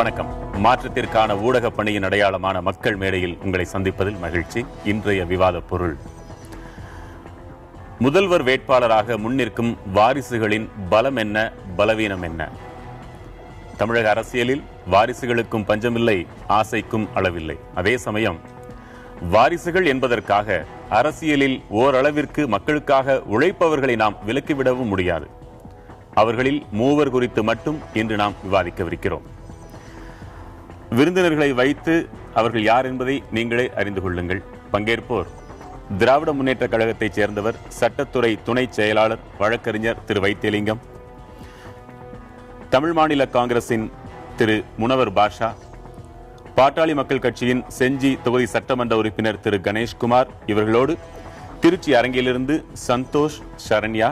வணக்கம். மாற்றத்திற்கான ஊடக பணியின் அடையாளமான மக்கள் மேடையில் உங்களை சந்திப்பதில் மகிழ்ச்சி. இன்றைய விவாத பொருள், முதல்வர் வேட்பாளராக முன்னிற்கும் வாரிசுகளின் பலம் என்ன, பலவீனம் என்ன? தமிழக அரசியலில் வாரிசுகளுக்கும் பஞ்சமில்லை, ஆசைக்கும் அளவில்லை. அதே சமயம் வாரிசுகள் என்பதற்காக அரசியலில் ஓரளவிற்கு மக்களுக்காக உழைப்பவர்களை நாம் விலக்கிவிடவும் முடியாது. அவர்களில் மூவர் குறித்து மட்டும் இன்று நாம் விவாதிக்கவிருக்கிறோம். விருந்தினர்களை வைத்து அவர்கள் யார் என்பதை நீங்களே அறிந்து கொள்ளுங்கள். பங்கேற்போர் திராவிட முன்னேற்ற கழகத்தைச் சேர்ந்தவர், சட்டத்துறை துணை செயலாளர், வழக்கறிஞர் திரு வைத்தியலிங்கம், தமிழ் மாநில காங்கிரசின் திரு முனவர் பாஷா, பாட்டாளி மக்கள் கட்சியின் செஞ்சி தொகுதி சட்டமன்ற உறுப்பினர் திரு கணேஷ்குமார், இவர்களோடு திருச்சி அரங்கிலிருந்து சந்தோஷ், சரண்யா,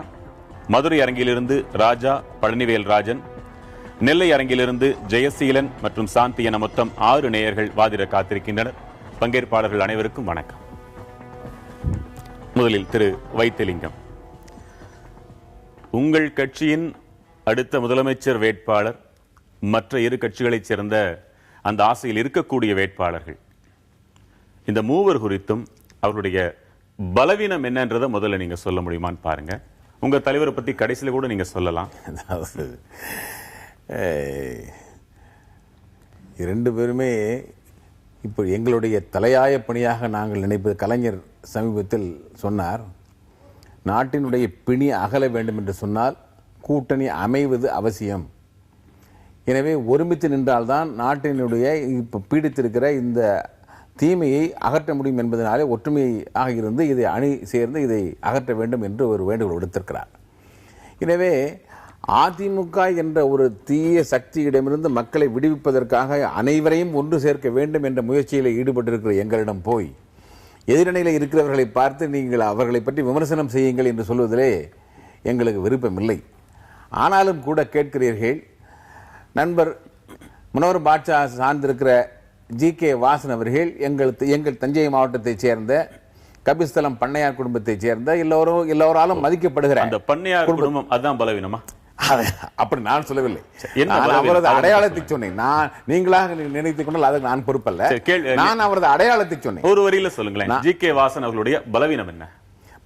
மதுரை அரங்கிலிருந்து ராஜா, பழனிவேல் ராஜன், நெல்லை அரங்கிலிருந்து ஜெயசீலன் மற்றும் சாந்தி என மொத்தம் 6 நேயர்கள் வாதிட காத்திருக்கின்றனர். பங்கேற்பாளர்கள் அனைவருக்கும் வணக்கம். முதலில் திரு வைத்தியலிங்கம், உங்கள் கட்சியின் அடுத்த முதலமைச்சர் வேட்பாளர், மற்ற இரு கட்சிகளைச் சேர்ந்த அந்த ஆசையில் இருக்கக்கூடிய வேட்பாளர்கள், இந்த மூவர் குறித்தும் அவருடைய பலவீனம் என்னன்றதை முதல்ல நீங்க சொல்ல முடியுமான்னு பாருங்க. உங்க தலைவரை பத்தி கடைசியில கூட நீங்க சொல்லலாம். இரண்டு பேருமே இப்போ எங்களுடைய தலையாய பணியாக நாங்கள் நினைப்பது, கலைஞர் சமீபத்தில் சொன்னார், நாட்டினுடைய பிணி அகல வேண்டும் என்று சொன்னால் கூட்டணி அமைவது அவசியம். எனவே ஒருமித்து நின்றால்தான் நாட்டினுடைய இப்போ பீடித்திருக்கிற இந்த தீமையை அகற்ற முடியும் என்பதனாலே ஒற்றுமையாக இருந்து இதை அணி சேர்ந்து இதை அகற்ற வேண்டும் என்று ஒரு வேண்டுகோள் விடுத்திருக்கிறார். எனவே அதிமுக என்ற ஒரு தீய சக்தியிடமிருந்து மக்களை விடுவிப்பதற்காக அனைவரையும் ஒன்று சேர்க்க வேண்டும் என்ற முயற்சியில் ஈடுபட்டிருக்கிற எங்களிடம் போய் எதிரணியில் இருக்கிறவர்களை பார்த்து நீங்கள் அவர்களை பற்றி விமர்சனம் செய்யுங்கள் என்று சொல்வதிலே எங்களுக்கு விருப்பமில்லை. ஆனாலும் கூட கேட்கிறீர்கள், நண்பர் முனவர் பாட்சா சார்ந்திருக்கிற ஜி.கே. வாசன் அவர்கள் எங்கள் தஞ்சை மாவட்டத்தைச் சேர்ந்த கபிஸ்தலம் பண்ணையார் குடும்பத்தைச் சேர்ந்த எல்லோராலும் மதிக்கப்படுகிற அந்த பண்ணையார் குடும்பம், அதுதான் பலவீனமா? அப்படி நான் சொல்லவில்லை, அவரது அடையாளத்தை சொன்னேன். நான் நீங்களாக நினைத்துக் கொண்டால் அதுக்கு நான் பொறுப்பல்ல. நான் அவரது அடையாளத்தை சொன்னேன். ஒரு வரியில சொல்லுங்களேன், ஜி.கே. வாசன் அவர்களுடைய பலவீனம் என்ன?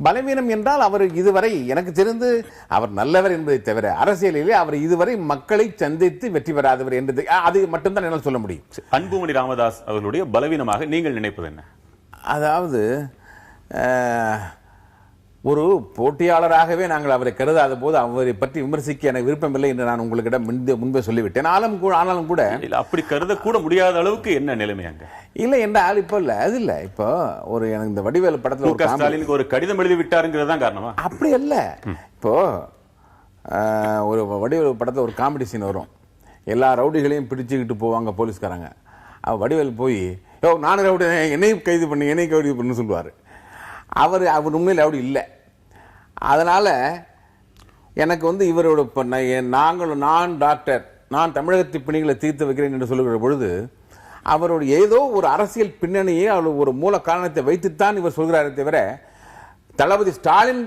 பலவீனம் என்றால் அவர் இதுவரை எனக்கு தெரிந்து அவர் நல்லவர் என்பதை தவிர அரசியலிலே அவர் இதுவரை மக்களை சந்தித்து வெற்றி பெறாதவர் என்பது அது மட்டும்தான் என்னால் சொல்ல முடியும். அன்புமணி ராமதாஸ் அவர்களுடைய பலவீனமாக நீங்கள் நினைப்பது என்ன? அதாவது ஒரு போட்டியாளராகவே நாங்கள் அவரை கருதாத போது அவரை பற்றி விமர்சிக்க எனக்கு விருப்பமில்லை என்று நான் உங்களிடம் முன்பே சொல்லிவிட்டேன். ஆனாலும் கூட அப்படி கருத கூட முடியாத அளவுக்கு என்ன நிலைமை அங்க இல்லை என்றால் இப்போ இல்ல அது இல்ல. இப்போ ஒரு எனக்கு இந்த வடிவேலு படத்துல ஸ்டாலினுக்கு ஒரு கடிதம் எழுதி விட்டாருங்கிறதா காரணமா? அப்படி அல்ல. இப்போ ஒரு வடிவேலு படத்துல ஒரு காமெடி சீன் வரும், எல்லா ரவுடிகளையும் பிடிச்சுக்கிட்டு போவாங்க போலீஸ்காரங்க. வடிவேலு போய், நானும் ரவுடி, என்னையும் கைது பண்ணு சொல்லுவார். அவர் உண்மையில் ரவுடி இல்லை. அதனால எனக்கு இவரோட நான் டாக்டர், நான் தமிழகத்து பிணிகளை தீர்த்து வைக்கிறேன் என்று சொல்லுகிற பொழுது அவருடைய ஏதோ ஒரு அரசியல் பின்னணியை அவர் ஒரு மூல காரணத்தை வைத்துத்தான் இவர் சொல்கிறாரே தவிர தளபதி ஸ்டாலின்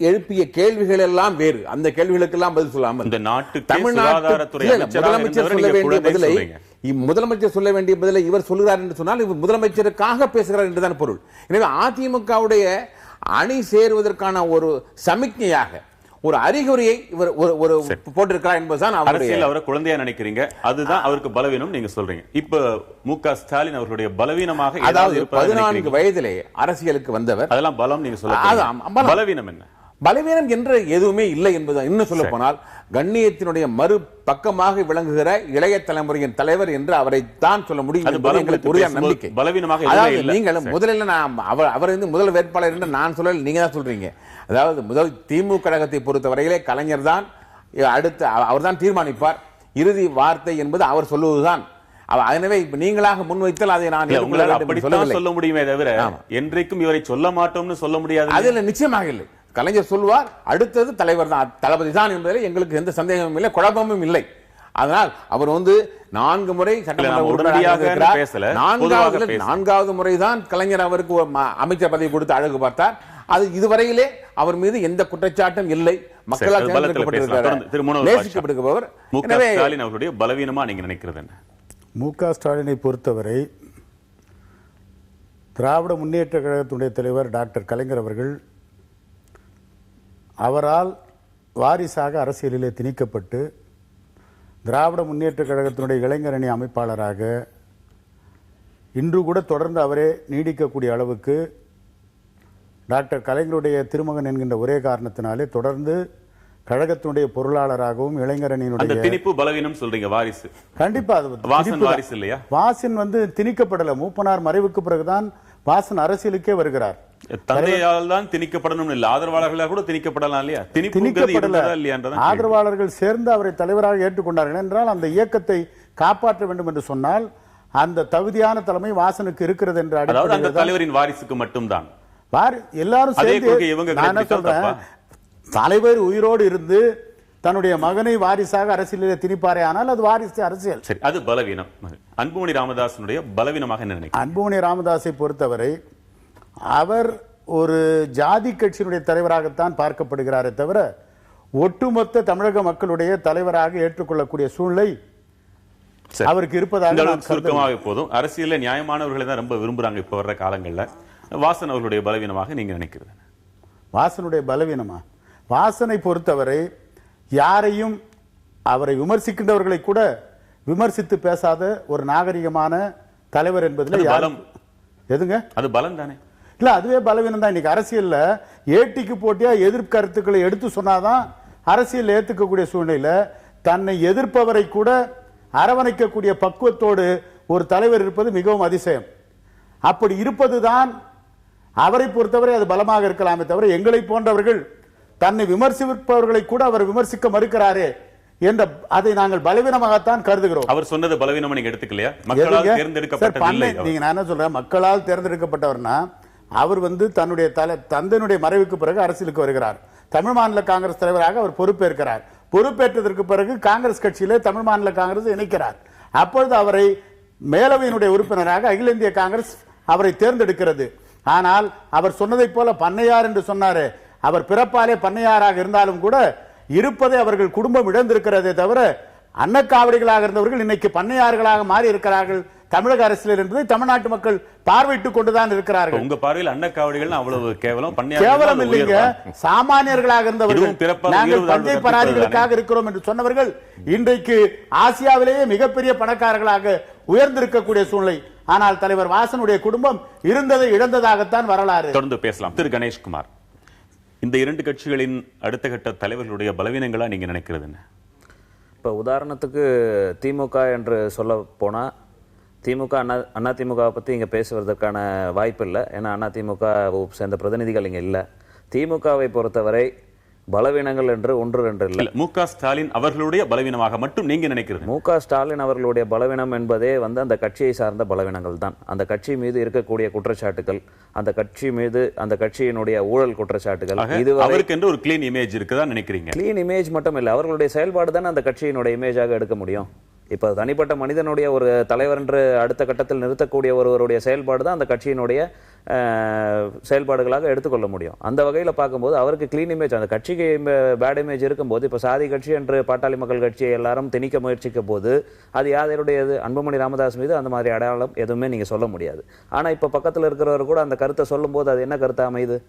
எழுப்பிய கேள்விகள் எல்லாம் வேறு. அந்த கேள்விகளுக்கெல்லாம் பதில் சொல்லாமல் முதலமைச்சர் சொல்ல வேண்டிய பதிலை இவர் சொல்கிறார் என்று சொன்னால் இவர் முதலமைச்சருக்காக பேசுகிறார் என்றுதான் பொருள். எனவே அதிமுகவுடைய அணி சேருவதற்கான ஒரு சமிக்ஞையாக ஒரு அறிகுறியை இவர் ஒரு போட்டிருக்கிறார் என்பதுதான் அவரை குழந்தையா நினைக்கிறீங்க. அதுதான் அவருக்கு பலவீனம் நீங்க சொல்றீங்க. இப்ப மு.க. ஸ்டாலின் அவர்களுடைய பலவீனமாக, அதாவது 14 வயதிலே அரசியலுக்கு வந்தவர், அதெல்லாம் பலம் நீங்க சொல்ல, பலவீனம் என்ன? பலவீனம் என்று எதுவுமே இல்லை என்பது. இன்னும் சொல்ல போனால் கண்ணியத்தினுடைய மறு பக்கமாக விளங்குகிற இளைய தலைமுறையின் தலைவர் என்று அவரை தான் சொல்ல முடியும். நம்பிக்கை பலவீனமாக நீங்கள் முதலில் அவர் முதல் வேட்பாளர் என்று நான் சொல்லல, நீங்க தான் சொல்றீங்க. அதாவது முதல் திமுக கழகத்தை பொறுத்தவரையிலே கலைஞர் தான் அடுத்து அவர் தான் தீர்மானிப்பார். இறுதி வார்த்தை என்பது அவர் சொல்லுவதுதான். எனவே இப்ப நீங்களாக முன்வைத்தால் அதை நான் சொல்ல முடியுமே தவிர என்றைக்கும் இவரை சொல்ல மாட்டோம்னு சொல்ல முடியாது. அதுல நிச்சயமாக இல்லை. கலைஞர் சொல்வார், அடுத்தது தலைவர் தான், தளபதி தான் என்பதில் எங்களுக்கு எந்த சந்தேகமும் இல்லை, குழப்பமும் இல்லை. அதனால் அவர் 4 முறை நான்காவது முறைதான் கலைஞர் அவருக்கு அமைச்சர் பதவி கொடுத்து அழகு பார்த்தார். அது இதுவரையிலே அவர் மீது எந்த குற்றச்சாட்டும் இல்லை. மக்களால் பலவீனமா நீங்க நினைக்கிறது என்ன? மு.க. ஸ்டாலினை பொறுத்தவரை திராவிட முன்னேற்ற கழகத்தினுடைய தலைவர் டாக்டர் கலைஞர் அவர்கள் அவரால் வாரிசாக அரசியலிலே திணிக்கப்பட்டு திராவிட முன்னேற்ற கழகத்தினுடைய இளைஞரணி அமைப்பாளராக இன்று கூட தொடர்ந்து அவரே நீடிக்கக்கூடிய அளவுக்கு டாக்டர் கலைஞருடைய திருமகன் என்கின்ற ஒரே காரணத்தினாலே தொடர்ந்து கழகத்தினுடைய பொருளாளராகவும் இளைஞரணியினுடைய திணிப்பு பலவீனம் சொல்றீங்க. வாரிசு கண்டிப்பா வாசன் வாரிசு இல்லையா? வாசன் திணிக்கப்படல. மூப்பனார் மறைவுக்கு பிறகுதான் வாசன் அரசியலுக்கே வருகிறார். தந்தையால் தான் திணிக்கப்படணும் இல்ல, ஆதரவாளர்களாக கூட திணிக்கப்படலாம் இல்லையா? திணிக்கப்படல. ஆதரவாளர்கள் சேர்ந்து அவரை தலைவராக ஏற்றுக்கொண்டார்கள் என்றால் அந்த இயக்கத்தை காப்பாற்ற வேண்டும் என்று சொன்னால் அந்த தகுதியான தலைமை வாசனுக்கு இருக்கிறது என்ற அடிப்படையில் தலைவரின் வாரிசுக்கு மட்டும்தான் எல்லாரும் சேர்ந்து. நான் சொல்றேன், தலைவர் உயிரோடு இருந்து தன்னுடைய மகனை வாரிசாக அரசியலில் திணிப்பாரே, ஆனால் அது வாரிசு அரசியல். சரி, அது பலவீனம். அன்புமணி ராமதாசனுடைய பலவீனமாக என்ன நினைக்கிறீங்க? அன்புமணி ராமதாஸை பொறுத்தவரை அவர் ஒரு ஜாதி கட்சியினுடைய தலைவராகத்தான் பார்க்கப்படுகிறாரே தவிர ஒட்டுமொத்த தமிழக மக்களுடைய தலைவராக ஏற்றுக்கொள்ளக்கூடிய சூழ்நிலை அவருக்கு இருப்பதாக சுருக்கமாக போதும். அரசியல நியாயமானவர்களை தான் ரொம்ப விரும்புறாங்க இப்ப வர்ற காலங்கள்ல. வாசன் அவர்களுடைய பலவீனமாக நீங்க நினைக்கிறது? வாசனுடைய பலவீனமா? வாசனை பொறுத்தவரை யாரையும் அவரை விமர்சிக்கின்றவர்களை கூட விமர்சித்து பேசாத ஒரு நாகரிகமான தலைவர் என்பதில் எதுங்க அது பலம் தானே? இல்ல, அதுவே பலவீனம் தான். இன்னைக்கு அரசியல்ல ஏட்டிக்கு போட்டியா எதிர்ப்பு கருத்துக்களை எடுத்து சொன்னாதான் அரசியல் ஏத்துக்கக்கூடிய சூழ்நிலையில தன்னை எதிர்ப்பவரை கூட அரவணைக்கக்கூடிய பக்குவத்தோடு ஒரு தலைவர் இருப்பது மிகவும் அதிசயம். அப்படி இருப்பதுதான் அவரை பொறுத்தவரை அது பலமாக இருக்கலாமே தவிர எங்களை போன்றவர்கள் தன்னை விமர்சிப்பவர்களை கூட அவர் விமர்சிக்க மறுக்கிறாரே என்ற அதை நாங்கள் பலவீனமாகத்தான் கருதுகிறோம். அவர் சொன்னது பலவீனமா நீங்க எடுத்துக்கலையா? மக்களால் தேர்ந்தெடுக்கப்பட்டதில்லை. நீங்க என்ன சொல்ற, மக்களால் தேர்ந்தெடுக்கப்பட்டவர்னா அவர் தன்னுடைய தந்தையினுடைய மறைவுக்கு பிறகு அரசியலுக்கு வருகிறார். தமிழ் மாநில காங்கிரஸ் தலைவராக அவர் பொறுப்பேற்கிறார். பொறுப்பேற்றதற்கு பிறகு காங்கிரஸ் கட்சியிலே தமிழ் மாநில காங்கிரஸ் இணைக்கிறார். அப்பொழுது அவரை மேலவையினுடைய உறுப்பினராக அகில இந்திய காங்கிரஸ் அவரை தேர்ந்தெடுக்கிறது. ஆனால் அவர் சொன்னதை போல பண்ணையார் என்று சொன்னாரு, அவர் பிறப்பாலே பண்ணையாராக இருந்தாலும் கூட இருப்பதை அவர்கள் குடும்பம் இழந்திருக்கிறதே தவிர அன்னக்காவடிகளாக இருந்தவர்கள் இன்னைக்கு பண்ணையார்களாக மாறி இருக்கிறார்கள் தமிழக அரசியல் என்பதை தமிழ்நாட்டு மக்கள் பார்வையிட்டுக் கொண்டுதான் இருக்கிறார்கள். உங்க பார்வையில் அன்னக்காவடிகள் அவ்வளவு கேவலம் கேவலம் இல்லைங்க. சாமானியர்களாக இருந்தவர்கள் நாங்கள் பஞ்சை பராதிகளுக்காக இருக்கிறோம் என்று சொன்னவர்கள் இன்றைக்கு ஆசியாவிலேயே மிகப்பெரிய பணக்காரர்களாக உயர்ந்திருக்கக்கூடிய சூழ்நிலை. ஆனால் தலைவர் வாசனுடைய குடும்பம் இருந்ததை இழந்ததாகத்தான் வரலாறு. தொடர்ந்து பேசலாம். திரு கணேஷ்குமார், இந்த இரண்டு கட்சிகளின் அடுத்த கட்ட தலைவர்களுடைய பலவீனங்களா நீங்க நினைக்கிறது என்ன? இப்போ உதாரணத்துக்கு திமுக என்று சொல்ல போனா திமுக அண்ணா திமுகவை பற்றி இங்கே பேசுவதற்கான வாய்ப்பு இல்லை. ஏன்னா அண்ணா திமுக சேர்ந்த பிரதிநிதிகள் இங்கே இல்லை. திமுகவை பொறுத்தவரை பலவீனங்கள் என்று ஒன்று ரெண்டு இல்லை. மு.க. ஸ்டாலின் அவர்களுடைய பலவீனமாக மட்டும் நீங்க நினைக்கிறது? மு.க. ஸ்டாலின் அவர்களுடைய பலவீனம் என்பதே அந்த கட்சியை சார்ந்த பலவீனங்கள் தான். அந்த கட்சி மீது இருக்கக்கூடிய குற்றச்சாட்டுகள், அந்த கட்சி மீது அந்த கட்சியினுடைய ஊழல் குற்றச்சாட்டுகள், அவருக்கு என்று ஒரு கிளீன் இமேஜ் இருக்குதா நினைக்கிறீங்க? கிளீன் இமேஜ் மட்டும் இல்லை, அவர்களுடைய செயல்பாடு தான் அந்த கட்சியினுடைய இமேஜாக எடுக்க முடியும். இப்போ தனிப்பட்ட மனிதனுடைய ஒரு தலைவர் என்று அடுத்த கட்டத்தில் நிறுத்தக்கூடிய ஒருவருடைய செயல்பாடு தான் அந்த கட்சியினுடைய செயல்பாடுகளாக எடுத்துக்கொள்ள முடியும். அந்த வகையில் பார்க்கும்போது அவருக்கு கிளீன் இமேஜ், அந்த கட்சிக்கு பேட் இமேஜ் இருக்கும்போது இப்போ சாதி கட்சி என்று பாட்டாளி மக்கள் கட்சியை எல்லாரும் திணிக்க முயற்சிக்க போது அது யாருடையது? அன்புமணி ராமதாஸ் மீது அந்த மாதிரி அடையாளம் எதுவுமே நீங்கள் சொல்ல முடியாது. ஆனால் இப்போ பக்கத்தில் இருக்கிறவர் கூட அந்த கருத்தை சொல்லும் போது அது என்ன கருத்து அமைது?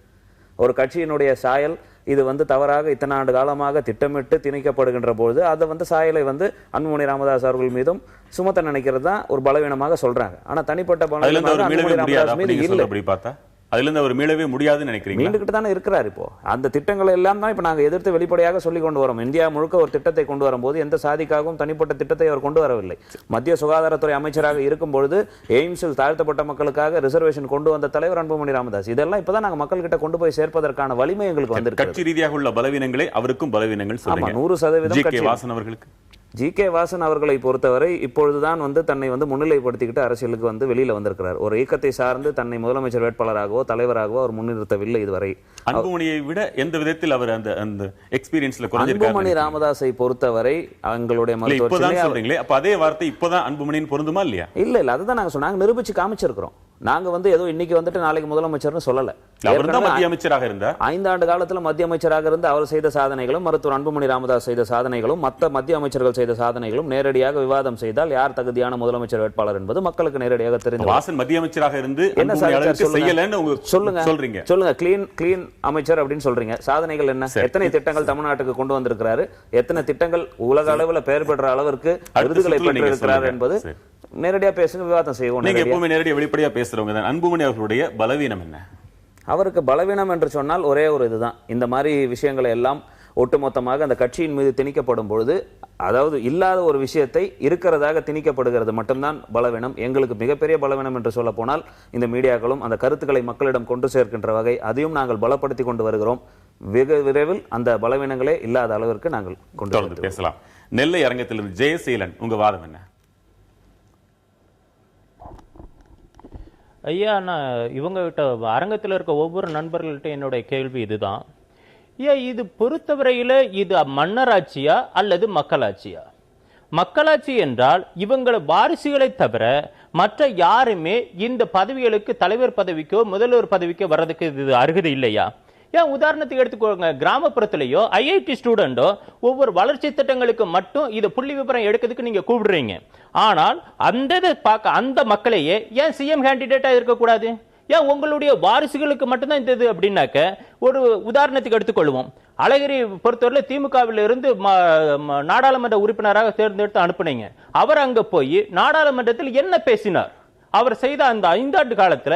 ஒரு கட்சியினுடைய சாயல் இது தவறாக இத்தனை ஆண்டு காலமாக திட்டமிட்டு திணிக்கப்படுகின்ற பொழுது அதை சாயலை அன்புமணி ராமதாஸ் அவர்கள் மீதும் சுமத்த நினைக்கிறது தான் ஒரு பலவீனமாக சொல்றாங்க. ஆனா தனிப்பட்ட அதிலிருந்து அவர் மீளவே முடியாதுன்னு நினைக்கிறீங்க? மீண்டுகிட்டு தானே இருக்கிறார். இப்போ அந்த திட்டங்களை எல்லாம் தான் இப்போ நாங்கள் எதிர்த்து வெளிப்படையாக சொல்லிக் கொண்டு வரோம். இந்தியா முழுக்க ஒரு திட்டத்தை கொண்டு வரும்போது எந்த சாதிக்காகவும் தனிப்பட்ட திட்டத்தை அவர் கொண்டு வரவில்லை. மத்திய சுகாதாரத்துறை அமைச்சராக இருக்கும் பொழுது எய்ம்ஸில் தாழ்த்தப்பட்ட மக்களுக்காக ரிசர்வேஷன் கொண்டு வந்த தலைவர் அன்புமணி ராமதாஸ். இதெல்லாம் இப்பதான் நாங்கள் மக்கள்கிட்ட கொண்டு போய் சேர்ப்பதற்கான வலிமை எங்களுக்கு வந்திருக்கு. கட்சி ரீதியாக உள்ள பலவீனங்களை அவருக்கும் பலவீனங்கள் 100% வாசன் அவர்களுக்கு. ஜி.கே. வாசன் அவர்களை பொறுத்தவரை இப்பொழுதுதான் தன்னை முன்னிலைப்படுத்திக்கிட்டு அரசியலுக்கு வெளியில வந்திருக்கிறார். ஒரு இயக்கத்தை சார்ந்து தன்னை முதலமைச்சர் வேட்பாளராகவோ தலைவராகவோ அவர் முன்னிறுத்தவில்லை இதுவரை. அன்புமணியை விட எந்த விதத்தில் அவர் அந்த எக்ஸ்பீரியன்ஸ்ல குறைஞ்சிருக்காரு? அன்புமணி ராமதாஸை பொறுத்தவரை அவங்களுடைய சொல்றீங்களே, அப்ப அதே வார்த்தை இப்பதான் அன்புமணியின் பொருந்துமா இல்லையா? இல்ல அதுதான் நாங்க சொன்னாங்க, நிரூபிச்சு காமிச்சிருக்கிறோம். நாங்க ஏதோ இன்னைக்கு வந்துட்டு நாளைக்கு முதலமைச்சர்னு சொல்லல. அவர் தான் மத்திய அமைச்சராக இருந்தார். 5 ஆண்டு காலத்துல மத்திய அமைச்சராக இருந்து அவர் செய்த சாதனைகளும், மருத்துவர் அன்புமணி ராமதாஸ் செய்த சாதனைகளும், மற்ற மத்திய அமைச்சர்கள் செய்த சாதனைகளும் நேரடியாக விவாதம் செய்தால் யார் தகுதியான முதலமைச்சர் வேட்பாளர் என்பது மக்களுக்கு நேரடியாக தெரிந்து. வாசன் மத்திய அமைச்சராக இருந்து என்ன செய்யலன்னு சொல்றீங்க? சொல்லுங்க. கிளீன் அமைச்சர் அப்படின்னு சொல்றீங்க. சாதனைகள் என்ன? எத்தனை திட்டங்கள் தமிழ்நாட்டுக்கு கொண்டு வந்திருக்கிறாரு? எத்தனை திட்டங்கள் உலக அளவில் பெயர் பெற்ற அளவிற்கு விருதுகளை பெற்றிருக்கிறார் என்பது நேரடியா பேசுங்க, விவாதம் செய்வோம். நீங்க எப்பவுமே நேரடியா வெளிப்படையா பேசுறவங்க தான். அன்புமணி அவர்களுடைய பலவீனம் என்ன? அவருக்கு பலவீனம் என்று சொன்னால் ஒரே ஒரு இதுதான். இந்த மாதிரி விஷயங்களை எல்லாம் ஒட்டுமொத்தமாக அந்த கட்சியின் மீது திணிக்கப்படும் பொழுது, அதாவது இல்லாத ஒரு விஷயத்தை இருக்கிறதாக திணிக்கப்படுகிறது மட்டும்தான் பலவீனம். எங்களுக்கு மிகப்பெரிய பலவீனம் என்று சொல்ல போனால் இந்த மீடியாக்களும் அந்த கருத்துக்களை மக்களிடம் கொண்டு சேர்க்கின்ற வகை, அதையும் நாங்கள் பலப்படுத்தி கொண்டு வருகிறோம். வெகு விரைவில் அந்த பலவீனங்களே இல்லாத அளவிற்கு நாங்கள் கொண்டு பேசலாம். நெல்லை அரங்கத்திலிருந்து ஜெயசீலன், உங்க வாதம் என்ன? ஐயா, நான் இவங்ககிட்ட அரங்கத்தில் இருக்க ஒவ்வொரு நண்பர்கள்ட்ட என்னுடைய கேள்வி இதுதான். இது பொறுத்தவரையில இது மன்னராட்சியா அல்லது மக்களாட்சியா? மக்களாட்சி என்றால் இவங்கள வாரிசுகளை தவிர மற்ற யாருமே இந்த பதவிகளுக்கு, தலைவர் பதவிக்கோ முதல்வர் பதவிக்கோ வர்றதுக்கு இது அருகதை இல்லையா? ஏன் உதாரணத்துக்கு எடுத்துக்கோங்க, கிராமப்புறத்திலேயோ ஐஐடி ஸ்டூடெண்டோ ஒவ்வொரு வளர்ச்சி திட்டங்களுக்கு மட்டும் இதை புள்ளி விவரம் எடுக்கிறதுக்கு நீங்க கூப்பிடுறீங்க. ஆனால் அந்த மக்களையே ஏன் சிஎம் கேண்டிடேட்டா இருக்கக்கூடாது? ஏன் உங்களுடைய வாரிசுகளுக்கு மட்டும்தான் இந்த இது அப்படின்னாக்க, ஒரு உதாரணத்துக்கு எடுத்துக்கொள்வோம். அழகிரி பொறுத்தவரை திமுகவில் இருந்து நாடாளுமன்ற உறுப்பினராக தேர்ந்தெடுத்து அனுப்புனீங்க. அவர் அங்க போய் நாடாளுமன்றத்தில் என்ன பேசினார்? அவர் செய்த அந்த 5 ஆண்டு காலத்துல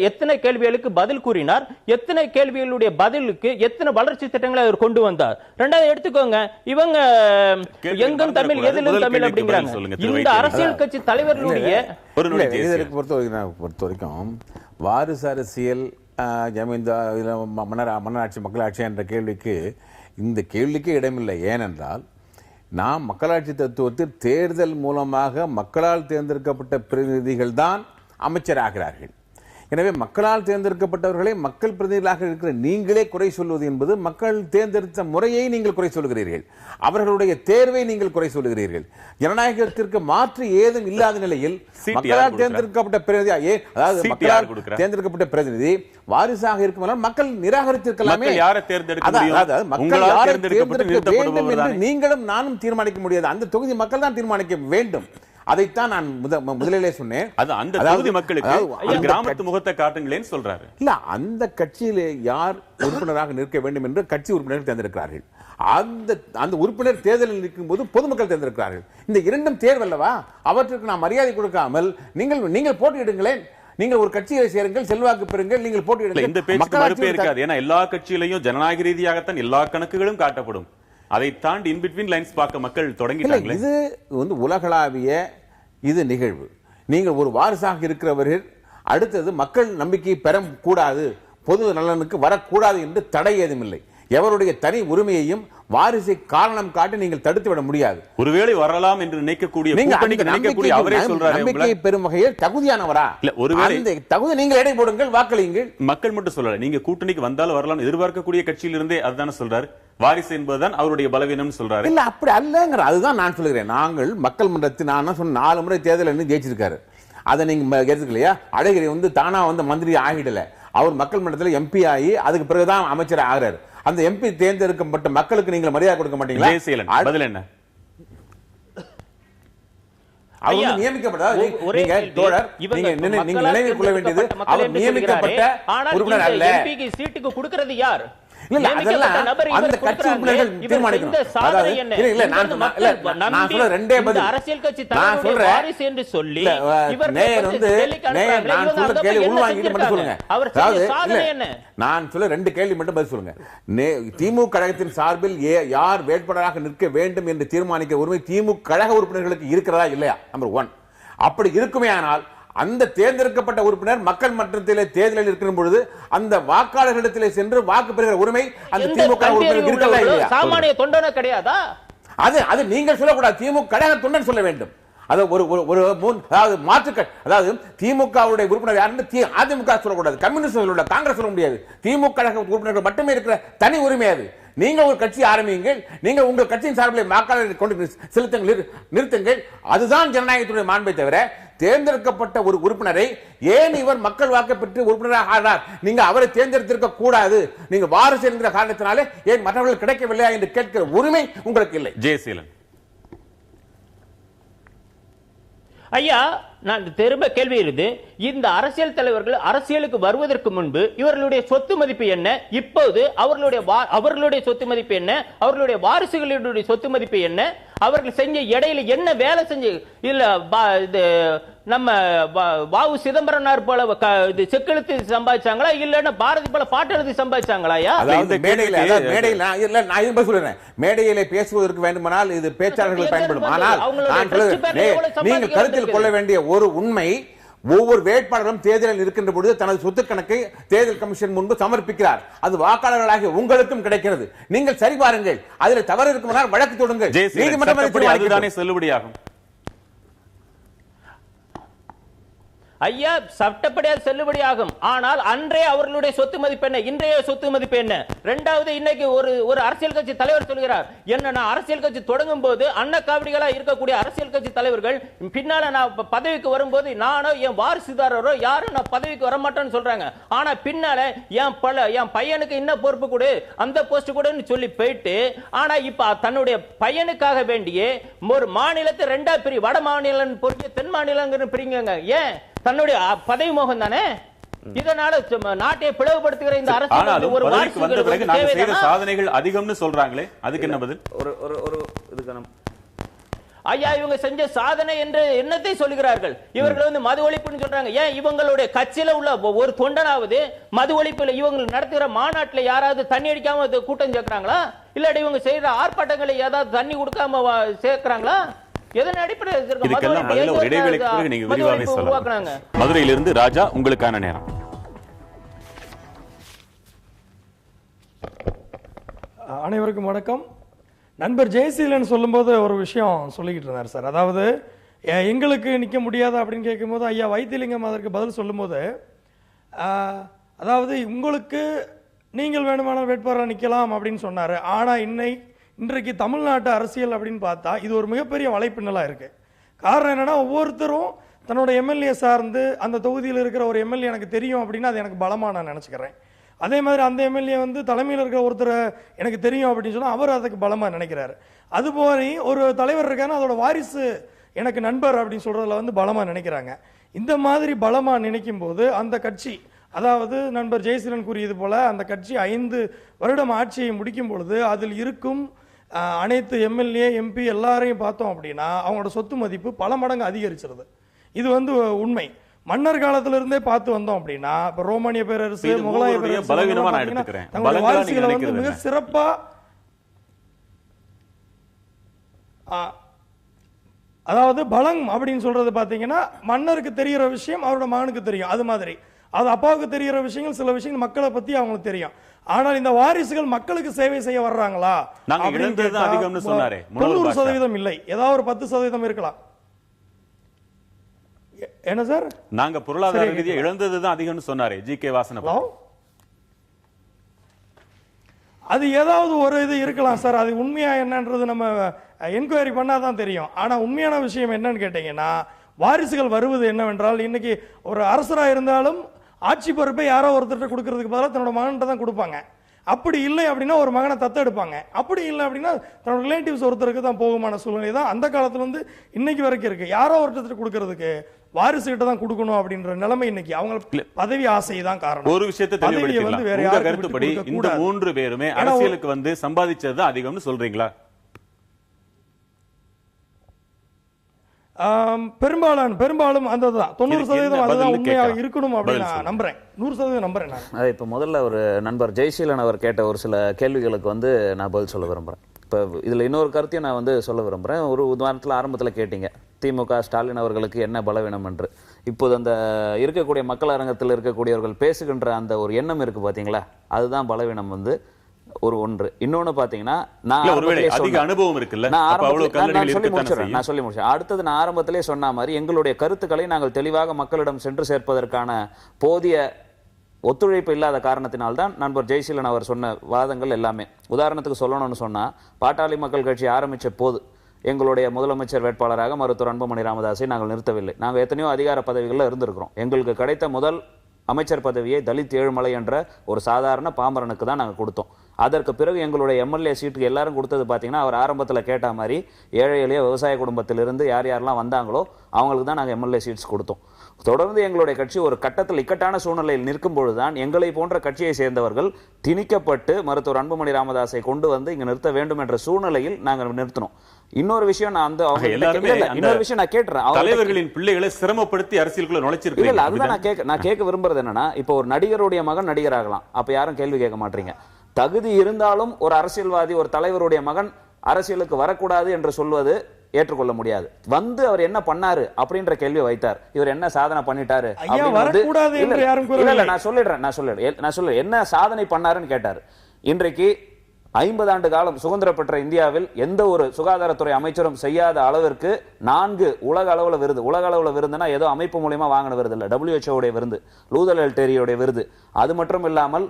எத்தனை கேள்விகளுக்கு பதில் கூறினார்? எத்தனை கேள்விகளுடைய பதிலுக்கு எத்தனை வளர்ச்சி திட்டங்களை அவர் கொண்டு வந்தார்? ரெண்டாவது எடுத்துக்கோங்க, இவங்க எங்கும் தமிழ் எதிலும் தமிழ் அப்படிங்கிறாங்க. இந்த அரசியல் கட்சி தலைவர்களுடைய பொறுத்த வரைக்கும் வாரிசு அரசியல், மன்னராட்சி, மக்களாட்சி என்ற கேள்விக்கு இந்த கேள்விக்கு இடமில்லை. ஏனென்றால் நாம் மக்களாட்சி தத்துவத்தில் தேர்தல் மூலமாக மக்களால் தேர்ந்தெடுக்கப்பட்ட பிரதிநிதிகள் தான் அமைச்சராகிறார்கள். எனவே மக்களால் தேர்ந்தெடுக்கப்பட்டவர்களை மக்கள் பிரதிநிதிகளாக இருக்கிற நீங்களே குறை சொல்வது என்பது மக்கள் தேர்ந்தெடுத்த முறையை நீங்கள் குறை சொல்கிறீர்கள், அவர்களுடைய தேர்வை நீங்கள் குறை சொல்கிறீர்கள். ஜனநாயகத்திற்கு மாற்று ஏதும் இல்லாத நிலையில் மக்களால் தேர்ந்தெடுக்கப்பட்ட பிரதிநிதி, அதாவது மக்களால் தேர்ந்தெடுக்கப்பட்ட பிரதிநிதி வாரிசாக இருக்கும் மக்கள் நிராகரித்திருக்கலாமே. நீங்களும் நானும் தீர்மானிக்க முடியாது, அந்த தொகுதி மக்கள் தான் தீர்மானிக்க வேண்டும். அதைத்தான் நான் முதலிலே சொன்னேன். அந்த தொகுதி மக்களுக்கு கிராமத்து முகத்தை காட்டுங்களேன்னு சொல்றாரு. இல்ல, அந்த கட்சியிலே யார் உறுப்பினராக நிற்க வேண்டும் என்று கட்சி உறுப்பினர்கள் தேர்ந்தெடுக்கிறார்கள். அந்த உறுப்பினர் தேர்தலில் நிற்கும் போது பொதுமக்கள் தேர்ந்தெடுக்கிறார்கள். இந்த இரண்டும் தேர்வல்லவா? அவற்றுக்கு நாம் மரியாதை கொடுக்காமல் நீங்கள் போட்டியிடுங்களேன், நீங்கள் ஒரு கட்சியை சேருங்கள், செல்வாக்கு பெறுங்கள், நீங்கள் போட்டியிடுங்கள். இந்த பேச்சுக்கு மறுப்பே இருக்காது. ஏன்னா எல்லா கட்சியிலையும் ஜனநாயக ரீதியாகத்தான் எல்லா கணக்குகளும் காட்டப்படும். அதை தாண்டி இன் பிட்வீன் லைன்ஸ் பார்க்க மக்கள் தொடங்கிட்டாங்க. இது உலகளாவிய இது நிகழ்வு. நீங்கள் ஒரு வாரிசாக இருக்கிறவர்கள் அடுத்தது மக்கள் நம்பிக்கையை பெற கூடாது, பொது நலனுக்கு வரக்கூடாது என்று தடை ஏதும் இல்லை. எவருடைய தனி உரிமையையும் வாரிசை காரணம் காட்டி நீங்கள் தடுத்து விட முடியாது. ஒருவேளை வரலாம் என்று நினைக்கக்கூடிய அவரே சொல்றாரு, நம்பிக்கையை பெறும் வகையில் தகுதியானவரா? இல்ல, ஒருவேளை தகுதி நீங்கள் எடை போடுங்கள், வாக்களியுங்கள். மக்கள் மட்டும் சொல்லல, நீங்க கூட்டணிக்கு வந்தாலும் வரலாம் எதிர்பார்க்கக்கூடிய கட்சியிலிருந்தே அதுதானே சொல்றாரு. வாரிசு என்பதுதான் அவருடைய பலவீனம் சொல்றாரு. இல்ல, அப்படி அல்லங்கிற அதுதான் நான் சொல்கிறேன். நாங்கள் மக்கள் மன்றத்தில் நான் சொன்ன 4 முறை தேர்தல் ஜெயிச்சிருக்காரு. அதை நீங்க எடுத்துக்கலையா? அழகிரி தானா மந்திரி ஆகிடல, அவர் மக்கள் மன்றத்தில் எம்பி ஆகி அதுக்கு பிறகுதான் அமைச்சர் ஆகிறாரு. அந்த எம்பி தேர்ந்தெடுக்கப்பட்ட மக்களுக்கு நீங்கள் மரியாதை கொடுக்க மாட்டீங்களா? பதில் என்ன? அவர் நியமிக்கப்பட்டது நினைவில் கொள்ள வேண்டியது, அவர் நியமிக்கப்பட்ட உறுப்பினர் அல்ல. சீட்டுக்கு கொடுக்கிறது யார்? அந்த கட்சி உறுப்பினர்கள் தீர்மானிக்கணும். ரெண்டே பதில் அரசியல் கட்சி நான் சொல்றேன். சொல்லி நான் சொல்ல 2 கேள்வி மட்டும் பதில் சொல்லுங்க. திமுக கழகத்தின் சார்பில் யார் வேட்பாளராக நிற்க வேண்டும் என்று தீர்மானிக்க உரிமை திமுக கழக உறுப்பினர்களுக்கு இருக்கிறதா இல்லையா? நம்பர் 1. அப்படி இருக்குமே ஆனால் அந்த தேர்ந்தெடுக்கப்பட்ட உறுப்பினர் மக்கள் மன்றத்திலே தேர்தலில் இருக்கிற பொழுது அந்த வாக்காளர்களிடத்திலே சென்று வாக்கு பெறுகிற உரிமை அந்த திமுக உறுப்பினருக்கு இருக்கிறதா இல்லையா? சாமானிய தொண்டன கிடையாதா? அது நீங்கள் சொல்லக்கூடாது, திமுக கழக தொண்டன் சொல்ல வேண்டும். அதாவது திமுகவுடைய உறுப்பினர் யாருன்னு அதிமுக சொல்லக்கூடாது, கம்யூனிஸ்ட் சொல்லக்கூடாது, காங்கிரஸ் சொல்ல முடியாது. திமுக கழக உறுப்பினர்கள் மட்டுமே இருக்கிற தனி உரிமை அது. நீங்கள் ஒரு கட்சி ஆரம்பியுங்கள், நீங்கள் உங்கள் கட்சியின் சார்பில் வாக்காளர்களை கொண்டு செலுத்துங்கள், நிறுத்துங்கள். அதுதான் ஜனநாயகத்துடைய மாண்பை தவிர தேர்ந்தெடுக்கப்பட்ட ஒரு உறுப்பினரை ஏன் இவர் மக்கள் வாக்கு பெற்று உறுப்பினராக ஆனார், நீங்க அவரை தேர்ந்தெடுத்திருக்க கூடாது, நீங்க வாரிசு என்கிற காரணத்தினாலே ஏன் மற்றவர்கள் கிடைக்கவில்லையா என்று கேட்கிற உரிமை உங்களுக்கு இல்லை. ஜெயசீலன். ஐயா, நான் திரும்ப கேள்வி இருந்து, இந்த அரசியல் தலைவர்கள் அரசியலுக்கு வருவதற்கு முன்பு இவர்களுடைய சொத்து மதிப்பு என்ன, இப்போது அவர்களுடைய சொத்து மதிப்பு என்ன, அவர்களுடைய வாரிசுகளுடைய சொத்து மதிப்பு என்ன, அவர்கள் செஞ்ச இடையில என்ன வேலை செஞ்சு இல்ல நம்ம வாவு சிதம்பரனார் போல செக்கெழுத்து சம்பாதிச்சாங்களா இல்லன்னா பாரதி போல பாட்டு எழுதி சம்பாதிச்சாங்களா? மேடையிலே பேசுவதற்கு வேண்டுமானால் இது பேச்சாளர்கள் பயன்படும். ஆனால் நீங்கள் கருத்தில் கொள்ள வேண்டிய ஒரு உண்மை, ஒவ்வொரு வேட்பாளரும் தேர்தலில் இருக்கின்ற பொழுது தனது சொத்து கணக்கை தேர்தல் கமிஷன் முன்பு சமர்ப்பிக்கிறார். அது வாக்காளர்களாகிய உங்களுக்கும் கிடைக்கிறது. நீங்கள் சரி பாருங்கள், அதில் தவறு இருக்குமானால் வழக்கு தொடுங்கள். நீதிமன்றம் அதுதானே செல்லுபடியாகும். ஐயா, சட்டப்படியாக செல்லுபடியாகும். ஆனால் அன்றைய அவர்களுடைய சொத்து மதிப்பு என்ன, இன்றைய சொத்து மதிப்பு என்ன? இரண்டாவது, இன்னைக்கு ஒரு அரசியல் கட்சி தலைவர் சொல்கிறார், என்ன அரசியல் கட்சி தொடங்கும் போது அன்னக்காவடிகளா இருக்கக்கூடிய அரசியல் கட்சி தலைவர்கள் பின்னால நான் பதவிக்கு வரும்போது நானோ என் வாரிசுதாரரோ யாரும் நான் பதவிக்கு வரமாட்டேன்னு சொல்றாங்க. ஆனா பின்னால என் பையனுக்கு என்ன பொறுப்பு கொடு, அந்த போஸ்ட் கூடன்னு சொல்லி போயிட்டு, ஆனா இப்ப தன்னுடைய பையனுக்காக வேண்டிய ஒரு மாநிலத்தை ரெண்டா பிரி, வட மாநிலம் பொறுத்து தென் மாநிலம் பிரிங்க. ஏன்? தன்னுடைய பதவி மோகம் தானே. இதனால நாட்டை பிளவுபடுத்துகிற இந்த அரசு ஒரு சாதனைகள் அதிகம்னு சொல்றாங்களே, அதுக்கு என்ன பதில்? ஐயா, இவங்க செஞ்ச சாதனை என்று என்னத்தை சொல்லுகிறார்கள்? இவர்கள் மது ஒழிப்புன்னு சொல்றாங்க. ஏன் இவங்களுடைய கட்சியில உள்ள ஒரு தொண்டனாவது மது ஒழிப்புல இவங்க நடத்துகிற மாநாட்டில் யாராவது தண்ணி அடிக்காம கூட்டம் சேர்க்கிறாங்களா? இல்லாட்டி இவங்க செய்யற ஆர்ப்பாட்டங்களை ஏதாவது தண்ணி கொடுக்காம சேர்க்கிறாங்களா? மதுரையிலிருந்து ராஜா, உங்களுக்கான நேரம். அனைவருக்கும் வணக்கம். நண்பர் ஜெயசீலன் சொல்லும்போது ஒரு விஷயம் சொல்லிக்கிட்டு இருந்தார் சார். அதாவது எங்களுக்கு நிற்க முடியாதா அப்படின்னு கேட்கும்போது ஐயா வைத்திலிங்கம் அதற்கு பதில் சொல்லும்போது, அதாவது உங்களுக்கு நீங்கள் வேணுமானால் வேட்பாளராக நிற்கலாம் அப்படின்னு சொன்னார். ஆனால் இன்றைக்கு தமிழ்நாட்டு அரசியல் அப்படின்னு பார்த்தா இது ஒரு மிகப்பெரிய வலைப்பின்னலாக இருக்குது. காரணம் என்னென்னா, ஒவ்வொருத்தரும் தன்னோட எம்எல்ஏ சார்ந்து அந்த தொகுதியில் இருக்கிற ஒரு எம்எல்ஏ எனக்கு தெரியும் அப்படின்னா அது எனக்கு பலமாக நான் நினச்சிக்கிறேன். அதே மாதிரி அந்த எம்எல்ஏ தலைமையில் இருக்கிற ஒருத்தர் எனக்கு தெரியும் அப்படின்னு சொன்னால் அவர் அதுக்கு பலமாக நினைக்கிறாரு. அதுபோல ஒரு தலைவர் இருக்காருன்னா அதோட வாரிசு எனக்கு நண்பர் அப்படின்னு சொல்கிறதுல பலமாக நினைக்கிறாங்க. இந்த மாதிரி பலமாக நினைக்கும் போது அந்த கட்சி, அதாவது நண்பர் ஜெயசீலன் கூறியது போல அந்த கட்சி 5 வருடம் ஆட்சியை முடிக்கும் பொழுது அதில் இருக்கும் அனைத்து எம்எல்ஏ எம்பி எல்லாரையும் பார்த்தோம் அப்படின்னா அவங்களோட சொத்து மதிப்பு பல மடங்கு அதிகரிச்சிருது. இது உண்மை. மன்னர் காலத்திலிருந்தே பார்த்து வந்தோம் அப்படின்னா இப்ப ரோமானிய பேரரசு, முகலாய பேரரசு தங்களுடைய வாரிசுகளை மிக சிறப்பா, அதாவது பலம் அப்படின்னு சொல்றது பாத்தீங்கன்னா மன்னருக்கு தெரிகிற விஷயம் அவரோட மகனுக்கு தெரியும். அது மாதிரி அது அப்பாவுக்கு தெரிகிற விஷயங்கள், சில விஷயங்கள் மக்களை பத்தி அவங்களுக்கு தெரியும். ஆனால் இந்த வாரிசுகள் மக்களுக்கு சேவை செய்ய வர்றாங்களா? 90% இல்லை, ஏதாவது ஒரு 10% இருக்கலாம். என்ன சார்? நாங்க பொருளாதார ரீதியாக இழந்ததுதான் அதிகம்னு சொன்னாரே ஜி.கே. வாசன். அது ஏதாவது ஒரு இது இருக்கலாம் சார். அது உண்மையா என்னன்றது நம்ம என்கொயரி பண்ணாதான் தெரியும். ஆனா உண்மையான விஷயம் என்னன்னு கேட்டீங்கன்னா, வாரிசுகள் வருவது என்னவென்றால், இன்னைக்கு ஒரு அரசராக இருந்தாலும் ஆட்சி பொறுப்பை யாரோ ஒருத்தர் கொடுக்கறதுக்கு பதிலாக தன்னோட மகன்கிட்ட தான் கொடுப்பாங்க. அப்படி இல்லை அப்படின்னா ஒரு மகனை தத்தெடுப்பாங்க. அப்படி இல்லை அப்படின்னா தன்னோட ரிலேட்டிவ்ஸ் ஒருத்தருக்கு தான் போகுமான சூழ்நிலை தான் அந்த காலத்துல இன்னைக்கு வரைக்கும் இருக்கு. யாரோ ஒருத்தர் கொடுக்கறதுக்கு வாரிசு கிட்ட தான் கொடுக்கணும் அப்படின்ற நிலைமை இன்னைக்கு. அவங்க பதவி ஆசை தான் காரணம். ஒரு விஷயத்தை தெளிவுபடுத்திக்கலாம். உங்க கருத்துப்படி இந்த 3 பேருமே அரசியலுக்கு சம்பாதிச்சது அதிகம்னு சொல்றீங்களா? பெரும்பாலும் அந்த 90% அதுதான் உண்மையாக இருக்கணும் அப்படின்னு நான் நம்புறேன். 100% நம்புறேன். இப்போ முதல்ல ஒரு நண்பர் ஜெயசீலன் அவர் கேட்ட ஒரு சில கேள்விகளுக்கு நான் பதில் சொல்ல விரும்புறேன். இப்போ இதுல இன்னொரு கருத்தையும் நான் சொல்ல விரும்புறேன். ஒரு உதாரணத்தில் ஆரம்பத்தில் கேட்டீங்க திமுக ஸ்டாலின் அவர்களுக்கு என்ன பலவீனம் என்று. இப்போது அந்த இருக்கக்கூடிய மக்கள் அரங்கத்தில் இருக்கக்கூடியவர்கள் பேசுகின்ற அந்த ஒரு எண்ணம் இருக்கு பாத்தீங்களா, அதுதான் பலவீனம் ஒன்று. இன்னொன்னு பாத்தீங்கன்னா, நான் சொல்லி முடிச்சேன். அடுத்தது நான் ஆரம்பத்திலே சொன்ன மாதிரி எங்களுடைய கருத்துக்களை நாங்கள் தெளிவாக மக்களிடம் சென்று சேர்ப்பதற்கான போதிய ஒத்துழைப்பு இல்லாத காரணத்தினால்தான் நண்பர் ஜெயசீலன் அவர் சொன்ன வாதங்கள் எல்லாமே. உதாரணத்துக்கு சொல்லணும்னு சொன்னா, பாட்டாளி மக்கள் கட்சி ஆரம்பிச்ச போது எங்களுடைய முதலமைச்சர் வேட்பாளராக மருத்துவர் அன்புமணி ராமதாஸை நாங்கள் நிறுத்தவில்லை. நாங்கள் எத்தனையோ அதிகார பதவிகளில் இருந்திருக்கிறோம். எங்களுக்கு கிடைத்த முதல் அமைச்சர் பதவியை தலித் ஏழுமலை என்ற ஒரு சாதாரண பாமரனுக்கு தான் நாங்கள் கொடுத்தோம். அதற்கு பிறகு எங்களுடைய எம்எல்ஏ சீட்டுக்கு எல்லாரும் கொடுத்தது பார்த்தீங்கன்னா, அவர் ஆரம்பத்தில் கேட்ட மாதிரி ஏழை எளிய விவசாய குடும்பத்திலிருந்து யார் யாரெல்லாம் வந்தாங்களோ அவங்களுக்கு தான் நாங்கள் எம்எல்ஏ சீட்ஸ் கொடுத்தோம். தொடர்ந்து எங்களுடைய கட்சி ஒரு கட்டத்தில் இக்கட்டான சூழ்நிலையில் நிற்கும் பொழுதுதான் எங்களை போன்ற கட்சியை சேர்ந்தவர்கள் திணிக்கப்பட்டு மருத்துவர் அன்புமணி ராமதாஸை கொண்டு வந்து இங்க நிறுத்த வேண்டும் என்ற சூழ்நிலையில் நாங்கள் நிறுத்தினோம். இன்னொரு விஷயம் நான் இன்னொரு விஷயம் நான் கேட்டுறேன், தலைவர்களின் பிள்ளைகளை சிரமப்படுத்தி அரசியலுக்குள்ள நுழைச்சிருக்கீங்க. இல்ல அதுதான் நான் கேட்க விரும்புறது என்னன்னா, இப்போ ஒரு நடிகருடைய மகன் நடிகராகலாம், அப்ப யாரும் கேள்வி கேட்க மாட்டீங்க. தகுதி இருந்தாலும் ஒரு அரசியல்வாதி ஒரு தலைவருடைய மகன் அரசியலுக்கு வரக்கூடாது என்று சொல்வது ஏற்றுக்கொள்ள முடியாது. வந்து அவர் என்ன பண்ணாரு அப்படின்ற கேள்வி வைத்தார். இவர் என்ன சாதனை பண்ணிட்டாரு நான் சொல்லிடுறேன் என்ன சாதனை பண்ணாருன்னு கேட்டாரு. இன்றைக்கு 50 ஆண்டு காலம் சுதந்திரம் பெற்ற இந்தியாவில் எந்த ஒரு சுகாதாரத்துறை அமைச்சரும் செய்யாத அளவிற்கு 4 உலக அளவுல விருதுனா ஏதோ அமைப்பு மூலமா வாங்கின விருது இல்ல, WHO உடைய விருது, லூதர் எல்டேரியோடைய விருது. அது மட்டும் இல்லாமல்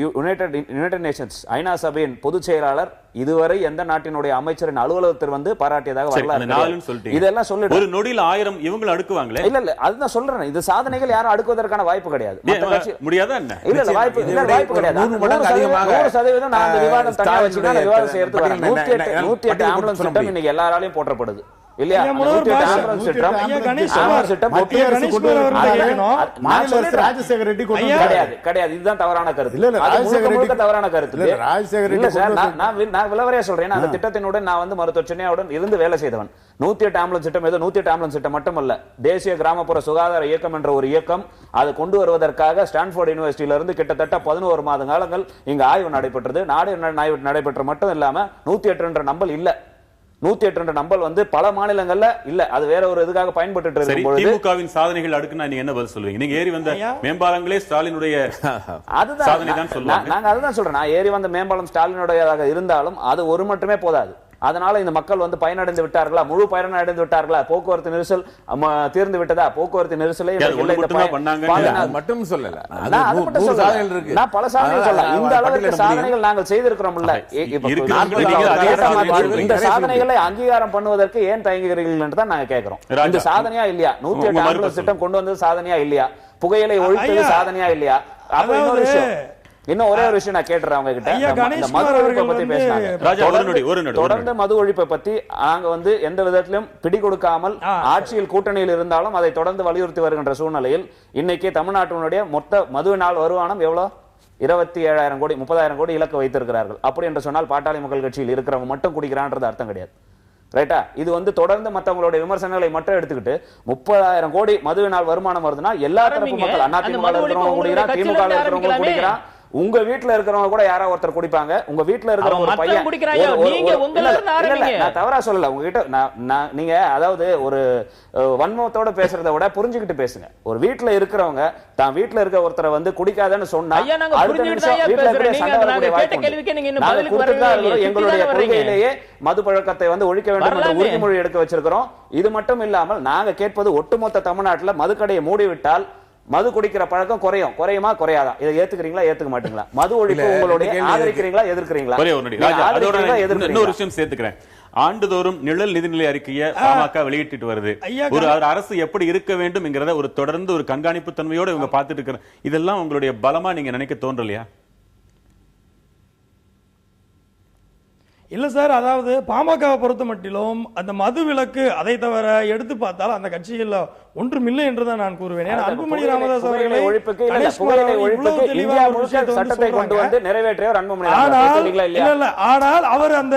யுனைடெட் நேஷன்ஸ் ஐநா சபையின் பொதுச் செயலாளர் இதுவரை எந்த நாட்டினுடைய அமைச்சரின் அலுவலகத்தில் வந்து பாராட்டியதாக வரலாறு. இதெல்லாம் சொல்லிட்டு ஒரு நொடியில் 1000 இவங்க அடுக்குவாங்களே. இல்ல அதுதான் சொல்றேன், இது சாதனைகள் யாரும் அடுக்குவதற்கான வாய்ப்பு கிடையாது. முடியாதா என்ன? இல்ல வாய்ப்பு கிடையாது. 100% நான் அந்த விவாதம் தனியா வச்சுதான் விவாதம் செய்யறதுக்கு வரேன். 108 ஆம்புலன்ஸ் திட்டம் இன்னைக்கு எல்லாராலையும் போற்றப்படுது இல்லையா? கிடையாது, இதுதான் தவறான கருத்து. தவறான கருத்து. நான் விளவரையா சொல்றேன், அந்த திட்டத்தினுடன் நான் வந்து மருத்துவர் சென்னையுடன் இருந்து வேலை செய்தவன். 108 ஆம்புலன்ஸ் திட்டம் ஏதோ 108 ஆம்புலன்ஸ் திட்டம் மட்டுமல்ல, தேசிய கிராமப்புற சுகாதார இயக்கம் என்ற ஒரு இயக்கம். அதை கொண்டு வருவதற்காக ஸ்டான்ஃபோர்ட் யூனிவர்சிட்டியில இருந்து கிட்டத்தட்ட 11 மாத காலங்கள் இங்கு ஆய்வு நடைபெற்றது. நடைபெற்ற மட்டும் இல்லாம 108 என்ற நம்பர் இல்ல, 108 என்ற நம்பர் வந்து பல மாநிலங்கள்ல இல்ல, அது வேற ஒரு இதுக்காக பயன்பட்டு இருக்கும். திமுகவின் சாதனைகள் அடுக்குனா நீங்க என்ன பதில் சொல்வீங்க? நீங்க ஏறி வந்த மேம்பாலங்களே ஸ்டாலினுடைய சாதனை தான் சொல்லுவாங்க. நாங்க அதுதான் சொல்றேன், நான் ஏறி வந்த மேம்பாலம் ஸ்டாலினுடையதாக இருந்தாலும் அது ஒரு மட்டுமே போதாது. அதனால இந்த மக்கள் வந்து பயனடைந்து விட்டார்களா, முழு பயனடைந்து விட்டார்களா, போக்குவரத்து நெரிசல் தீர்ந்து விட்டதா? போக்குவரத்து நெரிசலே மட்டும் சொல்லல, நான் பல சாதனைகள் சொல்லலாம். இந்த அளவுக்கு சாதனைகள் நாங்கள் செய்திருக்கிறோம்ல, இந்த சாதனைகளை அங்கீகாரம் பண்ணுவதற்கு ஏன் தயங்குகிறீர்கள் என்று தான் நாங்க கேட்கிறோம். இந்த சாதனையா இல்லையா? 108 ஆம்புலன்ஸ் திட்டம் கொண்டு வந்தது சாதனையா இல்லையா? புகையிலை ஒழித்தது சாதனையா இல்லையா? அப்ப இன்னொரு விஷயம், இன்னும் ஒரே ஒரு விஷயம் நான் கேட்டுறேன் அவங்க கிட்ட. மது ஒழிப்பை பத்தி பேசினாங்க. தொடர்ந்து மது ஒழிப்பை பத்தி நாங்க வந்து எந்த விதத்திலும் பிடி கொடுக்காமல் ஆட்சியில் கூட்டணியில் இருந்தாலும் அதை தொடர்ந்து வலியுறுத்தி வருகின்ற சூழ்நிலையில் இன்னைக்கு தமிழ்நாட்டினுடைய மொத்த மதுவினால் வருமானம் எவ்வளவு? 27,000 கோடி, 30,000 கோடி இலக்கு வைத்திருக்கிறார்கள். அப்படி என்று சொன்னால் பாட்டாளி மக்கள் கட்சியில் இருக்கிறவங்க மட்டும் குடிக்கிறான்றது அர்த்தம் கிடையாது. ரைட்டா? இது வந்து தொடர்ந்து மற்றவங்களுடைய விமர்சனங்களை மட்டும் எடுத்துக்கிட்டு 30,000 கோடி மதுவினால் வருமானம் வருதுன்னா எல்லா தரப்பு மக்கள், அதிமுக இருக்கிறவங்க குடிக்கிறான், திமுக இருக்கிறவங்க குடிக்கிறான், உங்க வீட்டுல இருக்கிறவங்க கூட யாரா ஒருத்தர் குடிப்பாங்க. உங்க வீட்டுல இருக்கிற ஒரு பையன், நான் தவறா சொல்லல உங்ககிட்ட, நீங்க அதாவது ஒரு வன்மத்தோட பேசுறத விட புரிஞ்சுக்கிட்டு பேசுங்க. ஒரு வீட்டுல இருக்கிறவங்க தான் வீட்டுல இருக்க ஒருத்தரை வந்து குடிக்காதன்னு சொன்னா அடுத்த நிமிஷம் வீட்டுல இருக்கிற சண்டை வரக்கூடிய வாய்ப்பு. எங்களுடைய கொள்கையிலேயே மது பழக்கத்தை வந்து ஒழிக்க வேண்டும் என்ற உறுதிமொழி எடுக்க வச்சிருக்கிறோம். இது மட்டும் இல்லாமல் நாங்க கேட்பது ஒட்டுமொத்த தமிழ்நாட்டுல மதுக்கடையை மூடிவிட்டால் மது குடிக்கிற பழக்கம் குறையுமா குறையாதா? இதை ஏத்துக்கிறீங்களா ஏத்துக்க மாட்டீங்களா? மது ஒழிப்பு உங்களுடைய ஆதரிக்கிறீங்களா எதிர்க்கிறீங்களா? இன்னொரு விஷயம் சேர்த்துக்கிறேன். ஆண்டுதோறும் நிழல் நிதிநிலை அறிக்கையை பாமக வெளியிட்டு வருது. ஒரு அரசு எப்படி இருக்க வேண்டும் என்கிறத ஒரு தொடர்ந்து ஒரு கண்காணிப்பு தன்மையோட இவங்க பார்த்துட்டு இருக்கிற இதெல்லாம் உங்களுடைய பலமா நீங்க நினைக்க தோன்றலையா? இல்ல சார், அதாவது பாமகவை பொறுத்த மட்டிலும் அந்த மது விலக்கு அதை தவிர எடுத்து பார்த்தால் அந்த கட்சியில் ஒன்றுமில்லை என்றுதான் நான் கூறுவேன். அன்புமணி ராமதாஸ் அவர்களை ஆனால் அவர் அந்த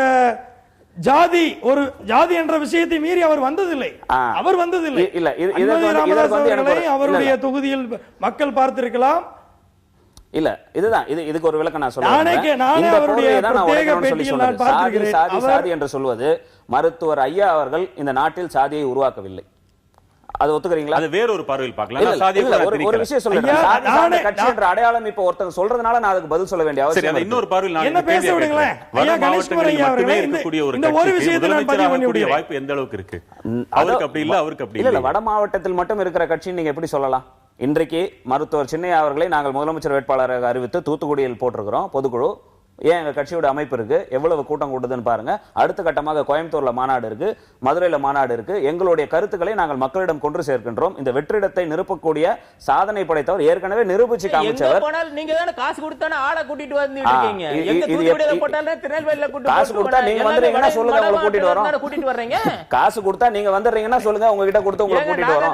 ஜாதி என்ற விஷயத்தை மீறி அவர் வந்ததில்லை. அவருடைய தொகுதியில் மக்கள் பார்த்திருக்கலாம். இல்ல இதுதான் இதுக்கு ஒரு விளக்கம் நான் சொல்றேன். சாதி என்று சொல்வது மருத்துவர் ஐயா அவர்கள் இந்த நாட்டில் சாதியை உருவாக்கவில்லை. அது ஒத்துக்கிறீங்களா? அது வேற ஒரு பார்வையில் பார்க்கலாம். ஒரு விஷயம் சொல்றேன், கட்சி என்ற அடையாளம் இப்ப ஒருத்தர் சொல்றதுனால நான் அதுக்கு பதில் சொல்ல வேண்டிய அவசியம். இன்னொரு பார்வையில் என்ன பேச விடுங்களேன். வாய்ப்பு எந்த அளவுக்கு இருக்கு? அவருக்கு அப்படி இல்ல, அவருக்கு அப்படி இல்ல. வட மாவட்டத்தில் மட்டும் இருக்கிற கட்சி நீங்க எப்படி சொல்லலாம்? இன்றைக்கு மருத்துவர் சின்னையா அவர்களை நாங்கள் முதலமைச்சர் வேட்பாளராக அறிவித்து தூத்துக்குடியில் போட்டிருக்கிறோம் பொதுக்குழு. ஏன் எங்க கட்சியோட அமைப்பு இருக்கு, எவ்வளவு கூட்டம் கூடுதுன்னு பாருங்க. அடுத்த கட்டமாக கோயம்புத்தூர்ல மாநாடு இருக்கு, மதுரையில மாநாடு இருக்கு. எங்களுடைய கருத்துக்களை நாங்கள் மக்களிடம் கொண்டு சேர்க்கின்றோம். இந்த வெற்றிடத்தை நிரப்பக்கூடிய சாதனை படைத்தவர், ஏற்கனவே நிரூபிச்சு காமிச்சவர். நீங்க தானே காசு கொடுத்தானே ஆளை கூட்டிட்டு வந்துட்டு இருக்கீங்க. திருநெல்வேலியில காசு கொடுத்தா நீங்க வந்துறீங்கன்னா சொல்லுங்க, உங்களை கூட்டிட்டு வரோம். கூட்டிட்டு வர்றீங்க. காசு கொடுத்தா நீங்க வந்துறீங்கன்னா சொல்லுங்க, உங்ககிட்ட கொடுத்து உங்களை கூட்டிட்டு வரோம்.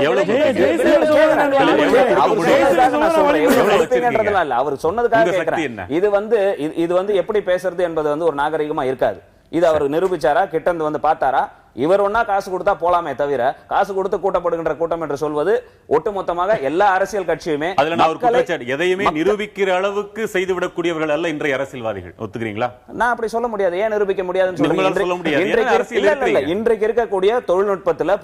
அவர் சொன்னதுக்காக கேட்கிறேன். இது வந்து எப்படி பேசுறது என்பது வந்து ஒரு நாகரிகமா இருக்காது. இது அவர் நிரூபிச்சாரா, கிட்ட வந்து பார்த்தாரா? இவர் ஒன்னா காசு கொடுத்தா போலாமே தவிர காசு கொடுத்து கூட்டப்படுகின்ற கூட்டம் என்று சொல்வது ஒட்டுமொத்தமாக எல்லா அரசியல் கட்சியுமே எதையுமே நிரூபிக்கிற அளவுக்கு செய்து விடக்கூடியவர்கள் அல்ல இன்றைய அரசியல்வாதிகள். ஒத்துக்கிறீங்களா? நான் அப்படி சொல்ல முடியாது. ஏன் நிரூபிக்க முடியாதுன்னு சொல்லுங்க. இன்றைக்கு இருக்கக்கூடிய தொழில்நுட்பத்துல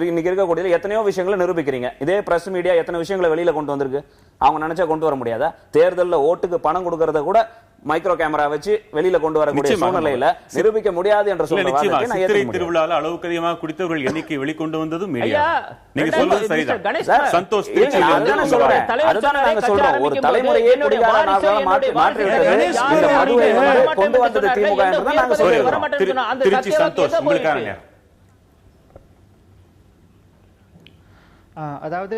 இன்னைக்கு இருக்கக்கூடிய எத்தனையோ விஷயங்களை நிரூபிக்கிறீங்க. இதே பிரஸ் மீடியா எத்தனை விஷயங்களை வெளியில கொண்டு வந்திருக்கு. அவங்க நினைச்சா கொண்டு வர முடியாதா? தேர்தலில் ஓட்டுக்கு பணம் கொடுக்கறத கூட மைக்ரோ கேமரா வச்சு வெளியில கொண்டு வரக்கூடிய சூழ்நிலையில நிரூபிக்க முடியாது என்ற திருவிழால அளவுக்கு அதிகமாக குடித்தவர்கள் எண்ணிக்கை வெளிக்கொண்டு வந்ததும் மீடியா. நீங்க சொல்றது சரிதான் சந்தோஷ். அதுதான் நாங்க சொல்றோம். ஒரு தலைமுறையே குடிகாரனாக மாற்றி இந்த மதுவை கொண்டு வந்தது திமுக என்றுதான் நாங்க சொல்றோம். திருச்சி சந்தோஷ் உங்களுக்கான. அதாவது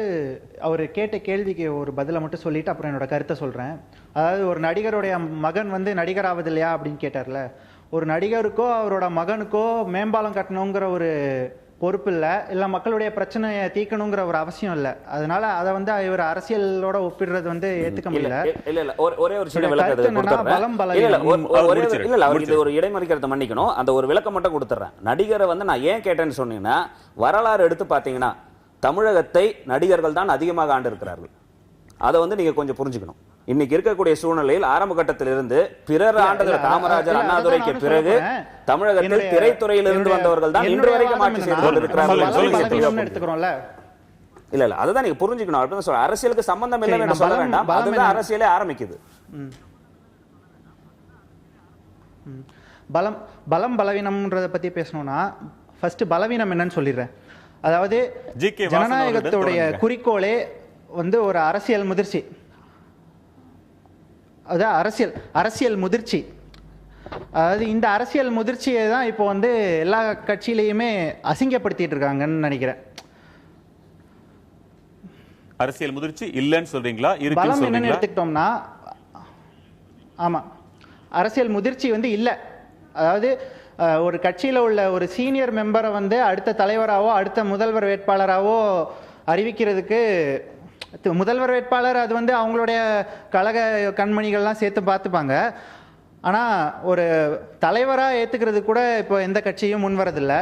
அவர் கேட்ட கேள்விக்கு ஒரு பதிலை மட்டும் சொல்லிட்டு அப்புறம் என்னோட கருத்தை சொல்கிறேன். அதாவது ஒரு நடிகருடைய மகன் வந்து நடிகர் ஆவது இல்லையா அப்படின்னு கேட்டார்ல. ஒரு நடிகருக்கோ அவரோட மகனுக்கோ மேம்பாலம் கட்டணுங்கிற ஒரு பொறுப்பு இல்லை மக்களுடைய பிரச்சனையை தீர்க்கணுங்கிற ஒரு அவசியம் இல்லை. அதனால அதை வந்து இவர் அரசியலோட ஒப்பிடுறது வந்து ஏற்றுக்க முடியல. ஒரே ஒரு சின்ன ஒரு இடைமறிக்கிறத மன்னிக்கணும். அந்த ஒரு விளக்கம் மட்டும் கொடுத்துட்றேன். நடிகரை வந்து நான் ஏன் கேட்டேன்னு சொன்னீங்கன்னா, வரலாறு எடுத்து பார்த்தீங்கன்னா தமிழகத்தை நடிகர்கள் தான் அதிகமாக ஆண்டு இருக்கிறார்கள். அதை வந்து நீங்க கொஞ்சம் புரிஞ்சுக்கணும். இன்னைக்கு இருக்கக்கூடிய சூழ்நிலையில் ஆரம்ப கட்டத்திலிருந்து பிறர் ஆண்டவர் காமராஜர் அண்ணாதுரைக்கு பிறகு தமிழகத்தில் திரைத்துறையில் இருந்து வந்தவர்கள் தான் இன்று வரைக்கும் ஆட்சி செய்து கொண்டிருக்கிறார்கள். இல்ல அதுதான் நீங்க புரிஞ்சுக்கணும். அப்படின்னு சொல்ற அரசியலுக்கு சம்பந்தம் இல்லை என்று சொல்ல வேண்டாம். அதுதான் அரசியலே ஆரம்பிக்குது. பலம் பலவீனம்ன்றதை பத்தி பேசணும்னா ஃபர்ஸ்ட் பலவீனம் என்னன்னு சொல்லிடுறேன். அதாவது ஜனநாயகத்துடைய குறிக்கோளே வந்து ஒரு அரசியல் முதிர்ச்சி. அதாவது அரசியல் முதிர்ச்சி. அதாவது இந்த அரசியல் முதிர்ச்சியை தான் இப்போ வந்து எல்லா கட்சியிலையுமே அசிங்கப்படுத்திட்டு இருக்காங்கன்னு நினைக்கிறேன். அரசியல் முதிர்ச்சி இல்லைன்னு சொல்றீங்களா? பலம் என்னன்னு எடுத்துக்கிட்டோம்னா, ஆமா அரசியல் முதிர்ச்சி வந்து இல்லை. அதாவது ஒரு கட்சியில் உள்ள ஒரு சீனியர் மெம்பரை வந்து அடுத்த தலைவராகவோ அடுத்த முதல்வர் வேட்பாளராகவோ அறிவிக்கிறதுக்கு முதல்வர் வேட்பாளர் அது வந்து அவங்களுடைய கழக கண்மணிகள்லாம் சேர்த்து பார்த்துப்பாங்க. ஆனால் ஒரு தலைவராக ஏற்றுக்கிறது கூட இப்போ எந்த கட்சியும் முன்வரதில்லை.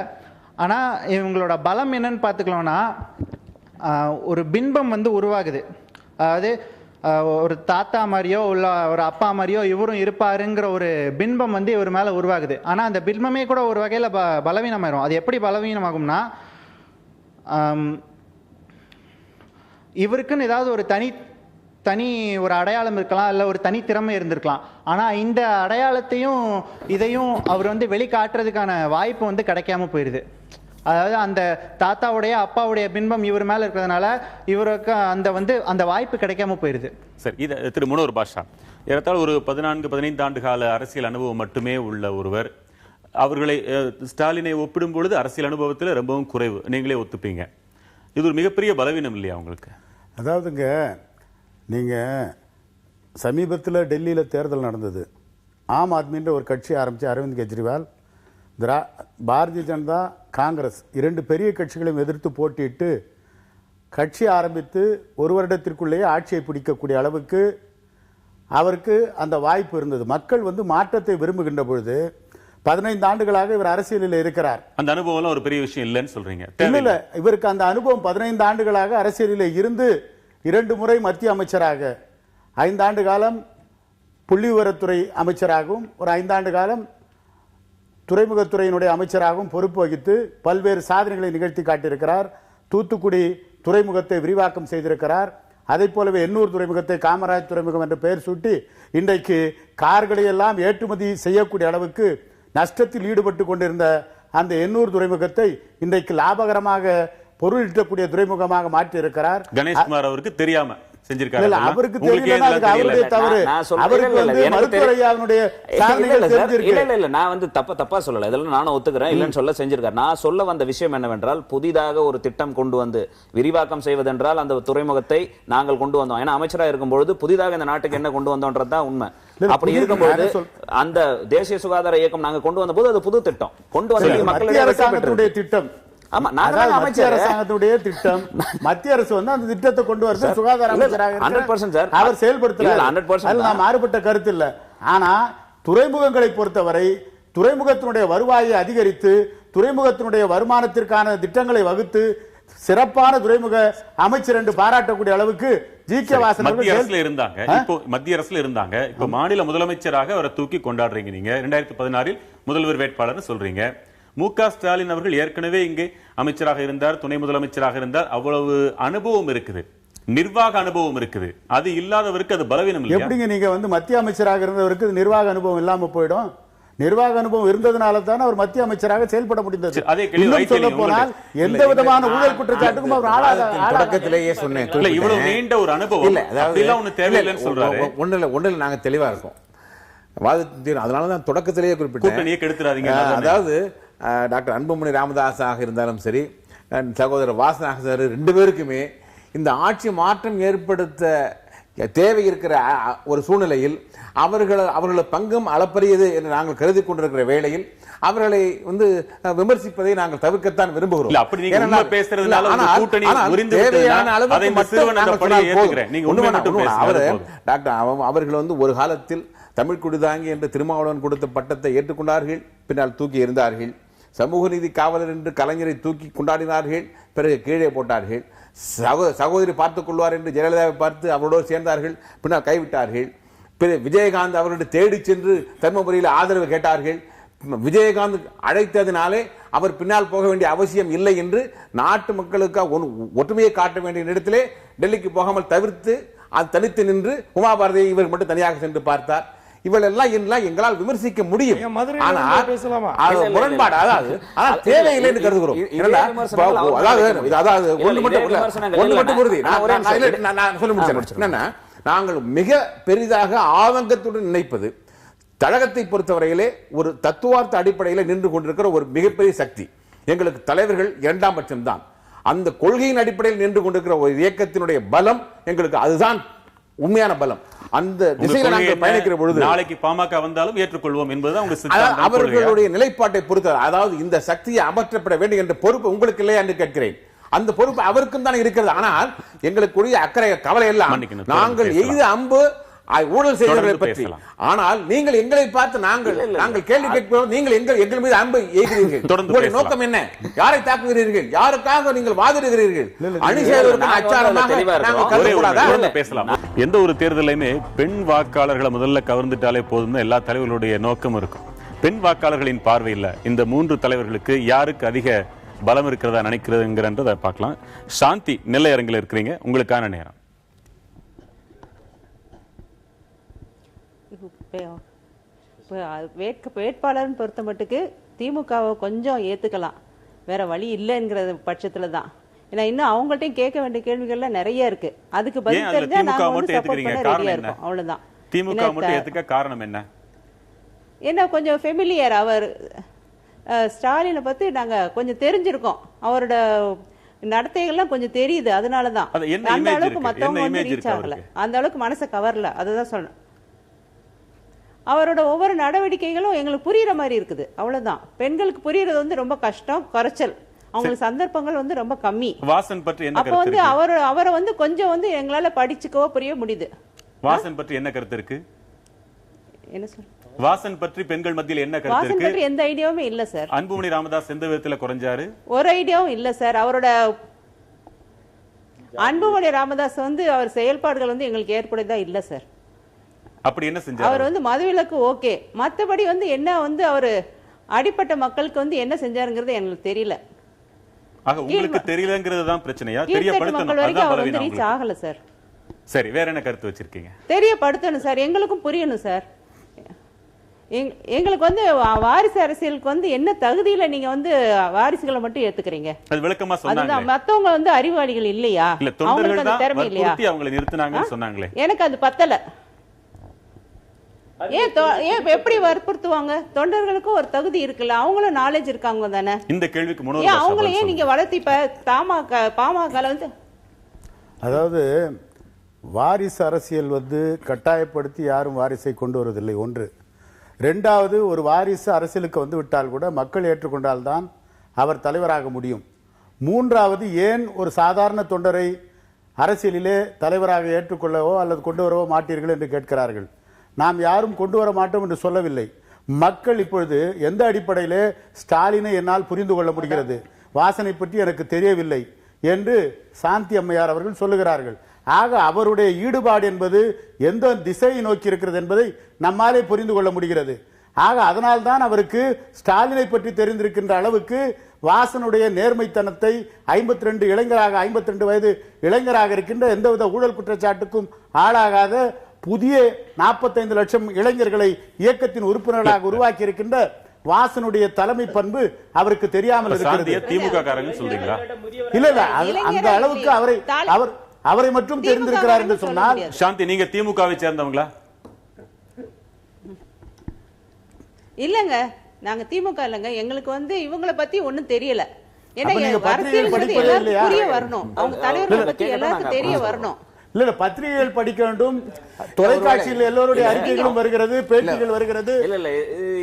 ஆனால் இவங்களோட பலம் என்னன்னு பார்த்துக்கலாம்னா, ஒரு பின்பம் வந்து உருவாகுது. அதாவது ஒரு தாத்தா மாதிரியோ உள்ள ஒரு அப்பா மாதிரியோ இவரும் இருப்பாருங்கிற ஒரு பின்பம் வந்து இவர் மேலே உருவாகுது. ஆனால் அந்த பின்பமே கூட ஒரு வகையில் பலவீனமாயிரும். அது எப்படி பலவீனமாகும்னா, இவருக்குன்னு ஏதாவது ஒரு தனி ஒரு அடையாளம் இருக்கலாம், இல்லை ஒரு தனித்திறமை இருந்திருக்கலாம். ஆனால் இந்த அடையாளத்தையும் இதையும் அவர் வந்து வெளிக்காட்டுறதுக்கான வாய்ப்பு வந்து கிடைக்காம போயிடுது. அதாவது அந்த தாத்தாவுடைய அப்பாவுடைய பின்பம் இவர் மேல இருக்கிறதுனால இவருக்கு அந்த வாய்ப்பு கிடைக்காம போயிருது. சரி, இது திரு முனவர் பாஷா ஏறத்தாழ ஒரு 14-15 ஆண்டு கால அரசியல் அனுபவம் மட்டுமே உள்ள ஒருவர். அவர்களை ஸ்டாலினை ஒப்பிடும் பொழுது அரசியல் அனுபவத்தில் ரொம்பவும் குறைவு. நீங்களே ஒத்துப்பீங்க. இது ஒரு மிகப்பெரிய பலவீனம் இல்லையா உங்களுக்கு? அதாவதுங்க, நீங்க சமீபத்தில் டெல்லியில் தேர்தல் நடந்தது. ஆம் ஆத்மின்ற ஒரு கட்சி ஆரம்பிச்சு அரவிந்த் கெஜ்ரிவால் பாரதிய ஜனதா காங்கிரஸ் இரண்டு பெரிய கட்சிகளையும் எதிர்த்து போட்டியிட்டு கட்சி ஆரம்பித்து ஒரு வருடத்திற்குள்ளேயே ஆட்சியை பிடிக்கக்கூடிய அளவுக்கு அவருக்கு அந்த வாய்ப்பு இருந்தது. மக்கள் வந்து மாற்றத்தை விரும்புகின்ற பொழுது 15 ஆண்டுகளாக இவர் அரசியலில் இருக்கிறார். அந்த அனுபவம் ஒரு பெரிய விஷயம் இல்லைன்னு சொல்றீங்க? இல்ல, இவருக்கு அந்த அனுபவம் 15 ஆண்டுகளாக அரசியலில் இருந்து 2 முறை மத்திய அமைச்சராக, 5 ஆண்டு காலம் புள்ளிவிவரத்துறை அமைச்சராகவும் ஒரு 5 ஆண்டு காலம் துறைமுகத்துறையினுடைய அமைச்சராகவும் பொறுப்பு வகித்து பல்வேறு சாதனைகளை நிகழ்த்தி காட்டியிருக்கிறார். தூத்துக்குடி துறைமுகத்தை விரிவாக்கம் செய்திருக்கிறார். அதை போலவே எண்ணூர் துறைமுகத்தை காமராஜ் துறைமுகம் என்ற பெயர் சூட்டி இன்றைக்கு கார்களை எல்லாம் ஏற்றுமதி செய்யக்கூடிய அளவுக்கு நஷ்டத்தில் ஈடுபட்டு கொண்டிருந்த அந்த எண்ணூர் துறைமுகத்தை இன்றைக்கு லாபகரமாக பொருள் ஈட்டக்கூடிய துறைமுகமாக மாற்றி இருக்கிறார். கணேஷ்குமார் அவருக்கு தெரியாம செஞ்சிருக்காரு. இல்ல, அவருக்கு தெரியல, அதுக்கு அவருடைய தவறு. அவருக்கு வந்து மருத்துவர் ஐயாவினுடைய சாதனைகள் தெரிஞ்சிருக்கு. இல்ல நான் வந்து தப்பா சொல்லல, இதெல்லாம் நானும் ஒத்துக்கிறேன், இல்லன்னு சொல்ல செஞ்சிருக்காரு. நான் சொல்ல வந்த விஷயம் என்னவென்றால், புதிதாக ஒரு திட்டம் கொண்டு வந்து விரிவாக்கம் செய்வதென்றால் அந்த துறைமுகத்தை நாங்கள் கொண்டு வந்தோம். ஏன்னா அமைச்சராக இருக்கும்பொழுது புதிதாக இந்த நாட்டுக்கு என்ன கொண்டு வந்தோம்ன்றதுதான் உண்மை. அப்படி இருக்கும்போது அந்த தேசிய சுகாதார இயக்கம் நாங்க கொண்டு வந்த போது அது புது திட்டம் கொண்டு வந்து மக்களுடைய திட்டம். மத்திய அரசாங்கத்துடைய திட்டம். மத்திய அரசு வந்து அந்த திட்டத்தை கொண்டு வருது. சுகாதார அமைச்சராக அவர் செயல்படுத்துறார். மாறுபட்ட கருத்து இல்ல. ஆனா துறைமுகங்களை பொறுத்தவரை துறைமுகத்தினுடைய வருவாயை அதிகரித்து துறைமுகத்தினுடைய வருமானத்திற்கான திட்டங்களை வகுத்து சிறப்பான துறைமுக அமைச்சர் என்று பாராட்டக்கூடிய அளவுக்கு ஜி.கே. வாசன் மத்திய அரசுல இருந்தாங்க. இப்போ மத்திய அரசுல இருந்தாங்க. இப்போ மாநில முதலமைச்சராக அவரை தூக்கி கொண்டாடுறீங்க. நீங்க 2016 முதல்வர் வேட்பாளர் சொல்றீங்க. மு.க. ஸ்டாலின் அவர்கள் ஏற்கனவே இங்கே அமைச்சராக இருந்தார், துணை முதலமைச்சராக இருந்தார். அவ்வளவு அனுபவம் இருக்குது, நிர்வாக அனுபவம் இருக்குது. அது இல்லாதவருக்கு அது பலவீனம் இல்லையா? எப்படிங்க நீங்க வந்து மத்திய அமைச்சராக இருந்தவருக்கு நிர்வாக அனுபவம் இல்லாம போயிடும்? நிர்வாக அனுபவம் இருந்ததுனால தான் அவர் மத்திய அமைச்சராக செயல்பட முடிந்தது. இன்னும் சொல்ல போனால் எந்த விதமான ஊழல் குற்றச்சாட்டுக்கும் அவர் தொடக்கத்திலேயே சொன்னேன். இவ்வளவு நீண்ட ஒரு அனுபவம் இல்ல, அதெல்லாம் ஒண்ணு தேவையில்லைன்னு சொல்றாரு. ஒண்ணுல நாங்க தெளிவா இருக்கோம். அதனாலதான் தொடக்கத்திலேயே குறிப்பிட்டேன். அதாவது டாக்டர் அன்புமணி ராமதாஸாக இருந்தாலும் சரி, சகோதரர் வாசனாக சார், ரெண்டு பேருக்குமே இந்த ஆட்சி மாற்றம் ஏற்படுத்த தேவை இருக்கிற ஒரு சூழ்நிலையில் அவர்களது பங்கும் அளப்பரியது என்று நாங்கள் கருதி கொண்டிருக்கிற வேளையில் அவர்களை வந்து விமர்சிப்பதை நாங்கள் தவிர்க்கத்தான் விரும்புகிறோம். அவர்கள் வந்து ஒரு காலத்தில் தமிழ் குடிதாங்கி என்று திருமாவளவன் கொடுத்த பட்டத்தை ஏற்றுக்கொண்டார்கள், பின்னால் தூக்கி எறிந்தார்கள். சமூக நீதி காவலர் என்று கலைஞரை தூக்கி கொண்டாடினார்கள், பிறகு கீழே போட்டார்கள். சகோதரி பார்த்துக் கொள்வார் என்று ஜெயலலிதாவை பார்த்து அவரோடு சேர்ந்தார்கள், பின்னால் கைவிட்டார்கள். விஜயகாந்த் அவர்களை தேடி சென்று தர்மபுரியில் ஆதரவு கேட்டார்கள். விஜயகாந்த் அழைத்ததினாலே அவர் பின்னால் போக வேண்டிய அவசியம் இல்லை என்று நாட்டு மக்களுக்கு ஒற்றுமையை காட்ட வேண்டிய இடத்திலே டெல்லிக்கு போகாமல் தவிர்த்து அது தனித்து நின்று உமாபாரதியை இவர் மட்டும் தனியாக சென்று பார்த்தார். இவளெல்லாம் எங்களால் விமர்சிக்க முடியும், முரண்பாடு தேவையில்லை என்று கருதுகிறோம். நாங்கள் மிக பெரிதாக ஆதங்கத்துடன் நினைப்பது தமிழகத்தை பொறுத்தவரையிலே ஒரு தத்துவார்த்த அடிப்படையில் நின்று கொண்டிருக்கிற ஒரு மிகப்பெரிய சக்தி எங்களுக்கு தலைவர்கள் இரண்டாம் பட்சம் தான். அந்த கொள்கையின் அடிப்படையில் நின்று கொண்டிருக்கிற ஒரு இயக்கத்தினுடைய பலம் எங்களுக்கு அதுதான் உண்மையான பலம். அந்த திசையில் நாங்கள் பயணிக்கிற பொழுது நாளைக்கு பாமக வந்தாலும் ஏற்றுக்கொள்வோம் என்பதுதான் அவர்களுடைய நிலைப்பாட்டை பொறுத்த. அதாவது இந்த சக்தியை அமற்றப்பட வேண்டும் என்ற பொறுப்பு உங்களுக்கு இல்லையா என்று கேட்கிறேன். அந்த பொறுப்பு அவருக்கும் தான் இருக்கிறது. ஆனால் எங்களுக்குரிய அக்கறை கவலை எல்லாம் நாங்கள் எய்த அம்பு ஊழல் செய்தவர்களை பற்றி. ஆனால் நீங்கள் எங்களை பார்த்து நாங்கள் கேள்வி கேட்கிறோம். நீங்கள் எங்கள் மீது அம்பு எய்கிறீர்கள். உங்களுடைய நோக்கம் என்ன? யாரை தாக்குகிறீர்கள்? யாருக்காக நீங்கள் வாதிடுகிறீர்கள்? பேசலாம். எந்த ஒரு தேர்தலையுமே பெண் வாக்காளர்களை முதல்ல கவர்ந்துட்டாலே போதும் எல்லா தலைவர்களுடைய நோக்கம் இருக்கும். பெண் வாக்காளர்களின் பார்வையில் இந்த 3 தலைவர்களுக்கு யாருக்கு அதிக பலம் இருக்கிறதா நினைக்கிறதுங்கிறத பார்க்கலாம். சாந்தி நெல்லை அரங்கில் இருக்கிறீங்க, உங்களுக்கான நேரம். வேட்பாளர்னு பொறுத்த மட்டுக்கு திமுகவை கொஞ்சம் ஏத்துக்கலாம், வேற வழி இல்லைங்கிற பட்சத்துல தான். ஏன்னா இன்னும் அவங்கள்ட்டையும் கேட்க வேண்டிய கேள்விகள்லாம் நிறைய இருக்கு. அதுக்கு பதில் தெரிஞ்சா நாங்க வந்து சப்போர்ட் பண்ண ரெடியா இருக்கோம். அவ்வளவுதான். திமுக மட்டும் ஏத்துக்க காரணம் என்ன? என்ன கொஞ்சம் ஃபெமிலியர், அவர் ஸ்டாலினை பத்தி நாங்க கொஞ்சம் தெரிஞ்சிருக்கோம், அவரோட நடத்தைகள்லாம் கொஞ்சம் தெரியுது. அதனாலதான் அந்த அளவுக்கு மத்தவங்க வந்து ரீச் ஆகல, அந்த அளவுக்கு மனசை கவரல. அதுதான் சொல்லணும். அவரோட ஒவ்வொரு நடவடிக்கைகளும் எங்களுக்கு புரியுற மாதிரி இருக்குது, அவ்வளவுதான். பெண்களுக்கு புரியுறது வந்து ரொம்ப கஷ்டம், குறைச்சல். அவங்களுக்கு சந்தர்ப்பங்கள் வந்து ரொம்ப கம்மி. வாசன் பற்றி என்ன? அப்ப வந்து அவரை வந்து கொஞ்சம் வந்து எங்களால படிச்சுக்கவோ புரிய முடியுது. வாசன் பற்றி என்ன கருத்து இருக்கு? என்ன சார் வாசன் பற்றி பெண்கள் மத்தியில் என்ன கருத்து இருக்கு? வாசன் பற்றி எந்த ஐடியாவுமே இல்ல சார். அன்புமணி ராமதாஸ் எந்த விதத்துல குறைஞ்சாரு? ஒரு ஐடியாவும் இல்ல சார். அவரோட அன்புமணி ராமதாஸ் வந்து அவர் செயல்பாடுகள் வந்து எங்களுக்கு ஏற்படுதா இல்ல சார். அப்படி என்ன செஞ்சாரு? அவர் வந்து மதுவிலக்கு ஓகே, மத்தபடி வந்து என்ன வந்து அவரு அடிப்பட்ட மக்களுக்கு வந்து என்ன செஞ்சாருங்கிறது எங்களுக்கு தெரியல. ஆக உங்களுக்கு தெரியலங்கிறது தான் பிரச்சனையா? தெரியப்படுத்தணும், அதான் பலவீனம். ரீச் ஆகல சார். சரி, வேற என்ன கருத்து வச்சிருக்கீங்க? தெரியப்படுத்தணும் சார், எங்களுக்கும் புரியணும் சார். எங்களுக்கு வந்து வாரிசு அரசியலுக்கு வந்து என்ன தகுதியில நீங்க வந்து வாரிசுகளை மட்டும் ஏத்துக்கிறீங்க? அது விளக்கமா சொன்னாங்க. மத்தவங்க வந்து அறிவாளிகள் இல்லையா? அவங்களுக்கு அந்த திறமை இல்லையா? அவங்களை நிறுத்தினாங்கன்னு சொன்னாங்களே. எனக்கு அது பத்தல. ஏன் எப்படி வற்புறுத்துவாங்க? தொண்டர்களுக்கும் ஒரு தகுதி இருக்குல்ல, அவங்களும் நாலேஜ் இருக்காங்க தானே. இந்த கேள்விக்கு அவங்கள ஏன் நீங்க வளர்த்தி பாமக வந்து அதாவது வாரிசு அரசியல் வந்து கட்டாயப்படுத்தி யாரும் வாரிசை கொண்டு வருவதில்லை ஒன்று. ரெண்டாவது, ஒரு வாரிசு அரசியலுக்கு வந்து விட்டால் கூட மக்கள் ஏற்றுக்கொண்டால்தான் அவர் தலைவராக முடியும். மூன்றாவது, ஏன் ஒரு சாதாரண தொண்டரை அரசியலிலே தலைவராக ஏற்றுக்கொள்ளவோ அல்லது கொண்டு வரவோ மாட்டீர்கள் என்று கேட்கிறார்கள். நாம் யாரும் கொண்டு வர மாட்டோம் என்று சொல்லவில்லை. மக்கள் இப்பொழுது எந்த அடிப்படையிலே ஸ்டாலினை என்னால் புரிந்து கொள்ள முடிகிறது, வாசனை பற்றி எனக்கு தெரியவில்லை என்று சாந்தி அம்மையார் அவர்கள் சொல்லுகிறார்கள். ஆக அவருடைய ஈடுபாடு என்பது எந்த திசையை நோக்கி இருக்கிறது என்பதை நம்மாலே புரிந்து கொள்ள முடிகிறது. ஆக அதனால்தான் அவருக்கு ஸ்டாலினை பற்றி தெரிந்திருக்கின்ற அளவுக்கு வாசனுடைய நேர்மைத்தனத்தை 52 வயது இளைஞராக இருக்கின்ற எந்தவித ஊழல் குற்றச்சாட்டுக்கும் ஆளாகாத புதிய 45 லட்சம் இளைஞர்களை இயக்கத்தின் உறுப்பினர்களாக உருவாக்கி இருக்கின்ற வாசனுடைய தலைமை பண்பு அவருக்கு தெரியாமல் இருக்கிறது. திமுக காரங்க சொல்றீங்களா? இல்ல அந்த அளவுக்கு அவரை மட்டும் தெரிந்திருக்கிறார் என்று சொன்னால். சாந்தி, நீங்க திமுகவை சேர்ந்தவங்களா? இல்லங்க, நாங்க திமுக இல்லங்க. எங்களுக்கு வந்து இவங்களை பத்தி ஒண்ணும் தெரியல. வரணும், அவங்க தலைவர்களை பத்தி எல்லாருக்கும் தெரிய வரணும். இல்ல பத்திரிகைகள் படிக்க வேண்டும், தொலைக்காட்சியில் எல்லோருடைய அறிக்கைகளும் வருகிறது, பேட்டிகள் வருகிறது. இல்ல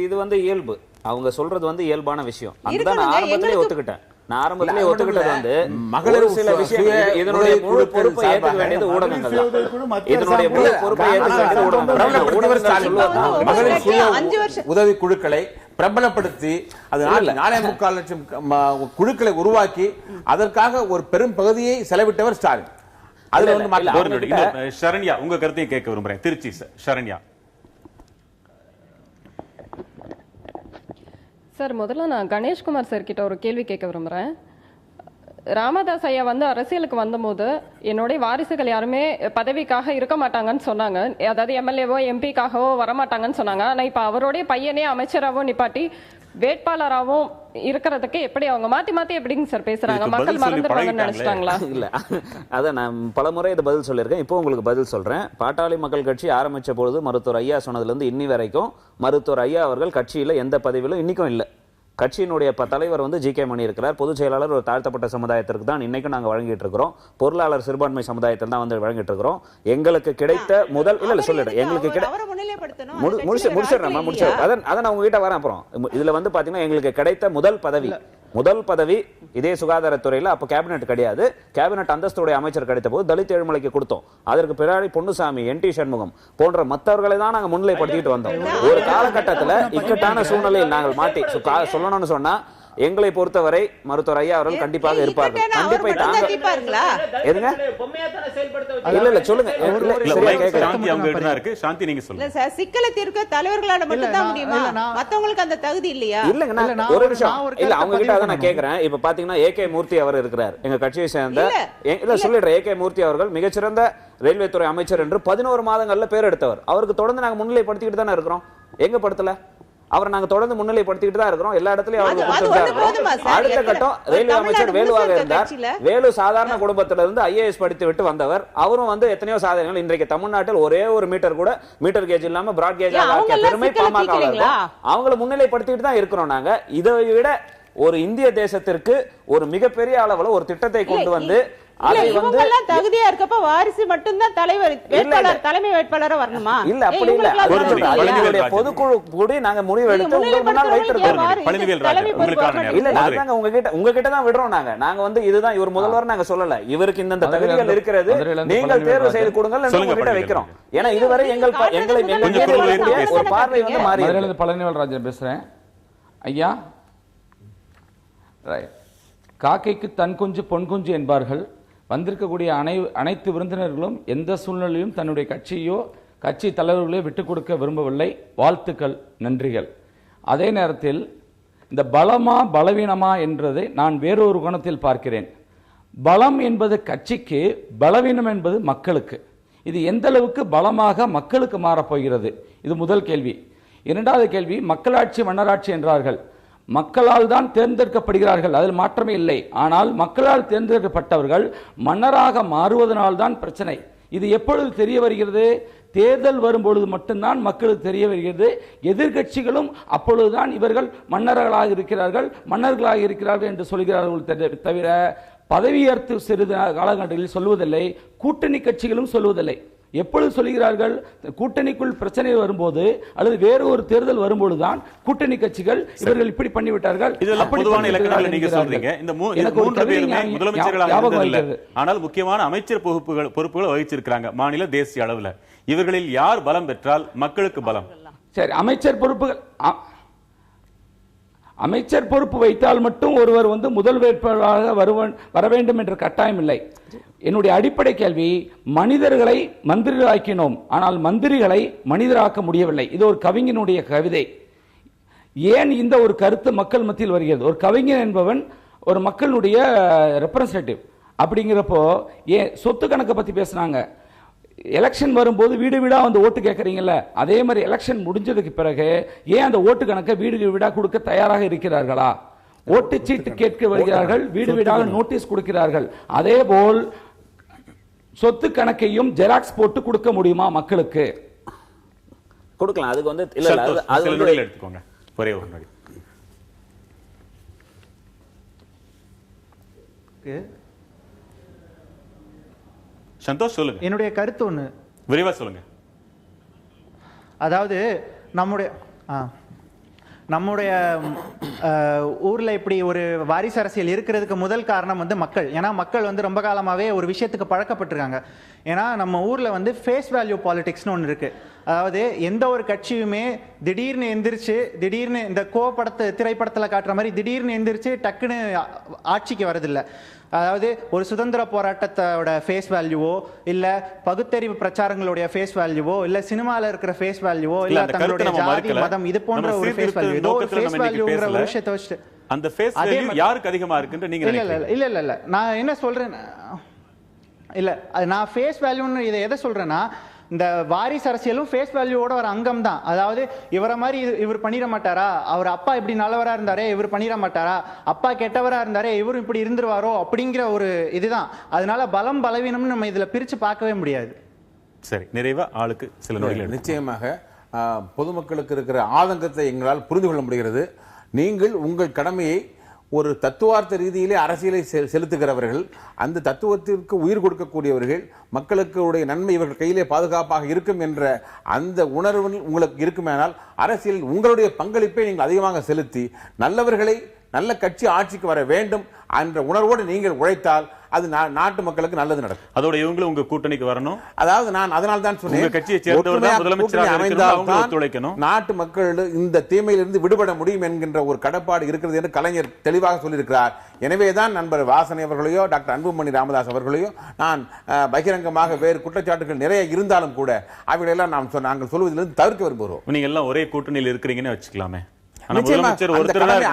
இது வந்து இயல்பு, அவங்க சொல்றது வந்து இயல்பான விஷயம். அதுதான் நான் ஆரம்பத்திலே ஒத்துக்கிட்டேன். நான் ஆரம்பத்திலே ஒத்துக்கிட்டது வந்து மகளிர் சில விஷயம் இதனுடைய முழு பொறுப்பை ஏற்க வேண்டியது ஊடகங்கள். இதனுடைய முழு பொறுப்பை ஏற்க வேண்டியது ஊடகங்கள். மகளிர் சுய உதவி குழுக்களை பிரபலப்படுத்தி அது 4.25 லட்சம் குழுக்களை உருவாக்கி அதற்காக ஒரு பெரும் பகுதியை செலவிட்டவர் ஸ்டாலின். அதுல வந்து சரண்யா, உங்க கருத்தையும் கேட்க விரும்புறேன். திருச்சி சரண்யா. சார், முதல்ல நான் கணேஷ்குமார் சார் கிட்ட ஒரு கேள்வி கேட்க விரும்புகிறேன். ராமதாஸ் ஐயா வந்து அரசியலுக்கு வந்தபோது என்னுடைய வாரிசுகள் யாருமே பதவிக்காக இருக்க மாட்டாங்கன்னு சொன்னாங்க. அதாவது எம்எல்ஏவோ எம்பிக்காகவோ வரமாட்டாங்கன்னு சொன்னாங்க. ஆனால் இப்போ அவருடைய பையனே அமைச்சராகவும் நிப்பாட்டி வேட்பாளராகவும் இருக்கிறதுக்கு எப்படி அவங்க மாத்தி மாத்தி எப்படிங்க சார் பேசுறாங்க? மக்கள் மறந்துடுவாங்கன்னு நினைச்சிட்டாங்களா? இல்ல, அதை நான் பல முறை இதை பதில் சொல்லியிருக்கேன். இப்போ உங்களுக்கு பதில் சொல்றேன். பாட்டாளி மக்கள் கட்சி ஆரம்பிச்ச பொழுது மருத்துவர் ஐயா சொன்னதுல இருந்து இன்னி வரைக்கும் மருத்துவர் ஐயா அவர்கள் கட்சியில எந்த பதவியிலும் இன்னைக்கும் இல்லை. கட்சியினுடைய தலைவர் வந்து ஜி.கே. மணி இருக்கிறார். பொதுச் செயலாளர் ஒரு தாழ்த்தப்பட்ட சமுதாயத்திற்கு தான் இன்னைக்கும் நாங்கள் வழங்கிட்டு இருக்கிறோம். பொருளாளர் சிறுபான்மை சமுதாயத்தில் தான் வந்து வழங்கிட்டு இருக்கிறோம். எங்களுக்கு கிடைத்த முதல் சொல்லிடுறேன், எங்களுக்கு அதை நான் உங்ககிட்ட வரேன். அப்புறம் இதுல வந்து பாத்தீங்கன்னா எங்களுக்கு கிடைத்த முதல் பதவி இதே சுகாதாரத்துறையில அப்ப கேபினெட் கிடையாது, கேபினெட் அந்தஸ்துடைய அமைச்சர் கிடைத்த போது தலித் ஏழுமலைக்கு கொடுத்தோம். அதற்கு பின்னாடி பொன்னுசாமி, என்.டி. சண்முகம் போன்ற மற்றவர்களை தான் நாங்க முன்னிலைப்படுத்திட்டு வந்தோம். ஒரு காலகட்டத்தில் இக்கட்டான சூழ்நிலையில் நாங்கள் மாட்டி சொல்லணும்னு சொன்னா எங்களை பொறுத்தவரை மருத்துவர் ஐயா அவர்கள் கண்டிப்பாக இருப்பார்கள். சிக்கலை தீர்க்க தலைவர்களால மட்டும் தான் முடியுமா? மத்தவங்களுக்கு அந்த தகுதி இல்லையா? இல்லங்க, ஒரு நிமிஷம் இல்ல, அவங்க கிட்ட அதை நான் கேட்கிறேன். இப்ப பாத்தீங்கன்னா ஏ.கே. மூர்த்தி அவர் இருக்கிறார், எங்க கட்சியை சேர்ந்த. சொல்லிடுறேன், ஏ.கே. மூர்த்தி அவர்கள் மிகச்சிறந்த ரயில்வே துறை அமைச்சர் என்று 11 மாதங்கள்ல பேர் எடுத்தவர். அவருக்கு தொடர்ந்து நாங்க முன்னிலைப்படுத்திக்கிட்டு தானே இருக்கிறோம். எங்க படுத்தல அவரை நாங்க தொடர்ந்து முன்னிலைப்படுத்திட்டு தான் இருக்கிறோம். எல்லா இடத்துலயும் அடுத்த கட்டம் ரயில்வே அமைச்சர் வேலுவாக இருந்தார். வேலு சாதாரண குடும்பத்தில இருந்து IAS படித்து விட்டு வந்தவர். அவரும் வந்து எத்தனையோ சாதனைகள். இன்றைக்கு தமிழ்நாட்டில் ஒரே ஒரு மீட்டர் கூட மீட்டர் கேஜ் இல்லாம பிராட் கேஜ் ஆக்கிய பெருமை பாமக. அவங்களை முன்னிலைப்படுத்திட்டு தான் இருக்கிறோம் நாங்க. இதை விட ஒரு இந்திய தேசத்திற்கு ஒரு மிகப்பெரிய அளவுல ஒரு திட்டத்தை கொண்டு வந்து தகுதியா இருக்கப்ப வாரிசு மட்டும்தான் தலைவர் வேட்பாளர் தலைமை வேட்பாளரா வரணுமா? இல்ல, அப்படி இல்ல. பொதுக்குழு கூடி நாங்க முடிவு எடுத்து உங்க முன்னால் வைத்திருக்கோம். உங்ககிட்ட தான் விடுறோம். நாங்க வந்து இதுதான் இவர் முதல்வர் நாங்க சொல்லல. இவருக்கு இந்த தகுதிகள் இருக்கிறது, நீங்கள் தேர்வு செய்து கொடுங்கள் உங்ககிட்ட வைக்கிறோம். ஏன்னா இதுவரை எங்களை ஒரு பார்வை வந்து மாறி. பழனிவேல் ராஜன் பேசுறேன். ஐயா, காக்கைக்கு தன் குஞ்சு பொன் குஞ்சு என்பார்கள். வந்திருக்கக்கூடிய அனைத்து விருந்தினர்களும் எந்த சூழ்நிலையும் தன்னுடைய கட்சியோ கட்சி தலைவர்களையோ விட்டுக் கொடுக்க விரும்பவில்லை. வாழ்த்துக்கள், நன்றிகள். அதே நேரத்தில் இந்த பலமா பலவீனமா என்றதை நான் வேறொரு கோணத்தில் பார்க்கிறேன். பலம் என்பது கட்சிக்கு, பலவீனம் என்பது மக்களுக்கு. இது எந்த அளவுக்கு பலமாக மக்களுக்கு மாறப்போகிறது? இது முதல் கேள்வி. இரண்டாவது கேள்வி, மக்களாட்சி மன்னராட்சி என்றார்கள். மக்களால் தான் தேர்ந்தெடுக்கப்படுகிறார்கள், அதில் மாற்றமே இல்லை. ஆனால் மக்களால் தேர்ந்தெடுக்கப்பட்டவர்கள் மன்னராக மாறுவதனால்தான் பிரச்சனை. இது எப்பொழுது தெரிய வருகிறது? தேர்தல் வரும்பொழுது மட்டும்தான் மக்களுக்கு தெரிய வருகிறது. எதிர்கட்சிகளும் அப்பொழுதுதான் இவர்கள் மன்னர்களாக இருக்கிறார்கள் என்று சொல்கிறார்கள் தவிர பதவியேற்று சிறிது காலகட்டங்களில் சொல்வதில்லை. கூட்டணி கட்சிகளும் சொல்வதில்லை. எப்பொழுது சொல்கிறார்கள்? கூட்டணிக்குள் பிரச்சனை வரும்போது அல்லது வேறு ஒரு தேர்தல் வரும்பொழுதுதான் கூட்டணி கட்சிகள் இவர்கள் இப்படி பண்ணிவிட்டார்கள். ஆனால் முக்கியமான அமைச்சர் பொறுப்புகளை வகிச்சிருக்காங்க மாநில தேசிய அளவில். இவர்களில் யார் பலம் பெற்றால் மக்களுக்கு பலம்? சரி, அமைச்சர் பொறுப்பு வைத்தால் மட்டும் ஒருவர் முதல் வேட்பாளராக வர வேண்டும் என்ற கட்டாயம் இல்லை. என்னுடைய அடிப்படை கேள்வி, மனிதர்களை மந்திரிகளாக்கினோம், ஆனால் மந்திரிகளை மனிதராக்க முடியவில்லை. இது ஒரு கவிஞனுடைய கவிதை. ஏன் இந்த ஒரு கருத்து மக்கள் மத்தியில் வருகிறது? ஒரு கவிஞன் என்பவன் ஒரு மக்களுடைய ரெப்ரசன்டேட்டிவ். அப்படிங்கிறப்போ ஏன் சொத்து கணக்கை பத்தி பேசுனாங்க? எலெக்ஷன் வரும்போது வீடு வீடா ஓட்டு கேட்கறீங்கல்ல, அதே மாதிரி எலெக்ஷன் முடிஞ்சதுக்கு பிறகு ஏன் அந்த ஓட்டு கணக்கை வீடு வீடா கொடுக்க தயாராக இருக்கிறார்களா? ஓட்டு சீட்டு கேட்க வருகிறார்கள், வீடு வீடாக நோட்டீஸ் கொடுக்கிறார்கள். அதே போல் சொத்து கணக்கையும் ஜெராக்ஸ் போட்டு கொடுக்க முடியுமா மக்களுக்கு? கொடுக்கலாம். அதுக்கு எடுத்துக்கோங்க. ஒரே ஒரு நொடி. சந்தோஷ் சொல்லுங்க. என்னுடைய கருத்து ஒண்ணு விரைவா சொல்லுங்க. அதாவது நம்முடைய ஊர்ல இப்படி ஒரு வாரிசு அரசியல் இருக்கிறதுக்கு முதல் காரணம் மக்கள். ஏன்னா மக்கள் ரொம்ப காலமாவே ஒரு விஷயத்துக்கு பழக்கப்பட்டிருக்காங்க. ஏன்னா நம்ம ஊர்ல ஃபேஸ் வேல்யூ பாலிடிக்ஸ்னு ஒன்று இருக்கு. அதாவது எந்த ஒரு கட்சியுமே திடீர்னு எந்திரிச்சு திடீர்னு இந்த திரைப்படத்தில் காட்டுற மாதிரி திடீர்னு எந்திரிச்சு டக்குன்னு ஆட்சிக்கு வரதில்லை. அதாவது ஒரு சுதந்திர போராட்டத்தோட ஃபேஸ் வேல்யூவோ இல்ல பகுத்தறிவு பிரச்சாரங்களுடைய ஃபேஸ் வேல்யூவோ இல்ல சினிமால இருக்கிற ஃபேஸ் வேல்யூவோ இல்ல தங்களுடைய ஜாதி மதம் இது போன்ற ஒரு ஃபேஸ் வேல்யூ, ஏதோ ஒரு ஃபேஸ் வேல்யூங்கிற ஒரு விஷயத்தை வச்சுட்டு அந்த ஃபேஸ் வேல்யூ யாருக்கு அதிகமா இருக்குன்னு நீங்க நினைக்கிறீங்க? இல்ல நான் என்ன சொல்றேன், நான் ஃபேஸ் வேல்யூன்னு இதை எதை சொல்றேன்னா, இந்த வாரிசு அரசியலும் ஃபேஸ் வேல்யூவோட ஒரு அங்கம் தான். அதாவது இவரை மாதிரி இவர் பண்ணிட மாட்டாரா, அவர் அப்பா இப்படி நல்லவரா இருந்தாரே இவர் பண்ணிட மாட்டாரா, அப்பா கெட்டவரா இருந்தாரே இவரும் இப்படி இருந்துருவாரோ அப்படிங்கிற ஒரு இதுதான். அதனால பலம் பலவீனம்னு நம்ம இதுல பிரிச்சு பார்க்கவே முடியாது. சரி, நிறைவா ஆளுக்கு சில நோய்கள். நிச்சயமாக பொதுமக்களுக்கு இருக்கிற ஆதங்கத்தை எங்களால் புரிந்து கொள்ள முடிகிறது. நீங்கள் உங்கள் கடமையை ஒரு தத்துவார்த்த ரீதியிலே அரசியலை செலுத்துகிறவர்கள், அந்த தத்துவத்திற்கு உயிர் கொடுக்கக்கூடியவர்கள், மக்களுக்கு நன்மை இவர்கள் கையிலே பாதுகாப்பாக இருக்கும் என்ற அந்த உணர்வு உங்களுக்கு இருக்குமேனால் அரசியலில் உங்களுடைய பங்களிப்பை நீங்கள் அதிகமாக செலுத்தி நல்லவர்களை நல்ல கட்சி ஆட்சிக்கு வர வேண்டும் என்ற உணர்வோடு நீங்கள் உழைத்தால் அது நாட்டு மக்களுக்கு நல்லது நடக்கும். அதோட இவங்களும் உங்க கூட்டணிக்கு வரணும். அதாவது நான் அதனால தான் சொன்னேன், கட்சியை சேர்ந்தவர்கள் முதலமைச்சராக அமைந்தால் நாட்டு மக்கள் இந்த தீமையிலிருந்து விடுபட முடியும் என்கின்ற ஒரு கடப்பாடு இருக்கிறது என்று கலைஞர் தெளிவாக சொல்லியிருக்கிறார். எனவேதான் நண்பர் வாசனை அவர்களையோ டாக்டர் அன்புமணி ராமதாஸ் அவர்களையோ நான் பகிரங்கமாக வேறு குற்றச்சாட்டுகள் நிறைய இருந்தாலும் கூட அவைகளெல்லாம் நாங்கள் சொல்வதிலிருந்து தவிர்க்க விரும்புகிறோம். நீங்க எல்லாம் ஒரே கூட்டணியில் இருக்கிறீங்கன்னு வச்சுக்கலாமே. முதலமைச்சர்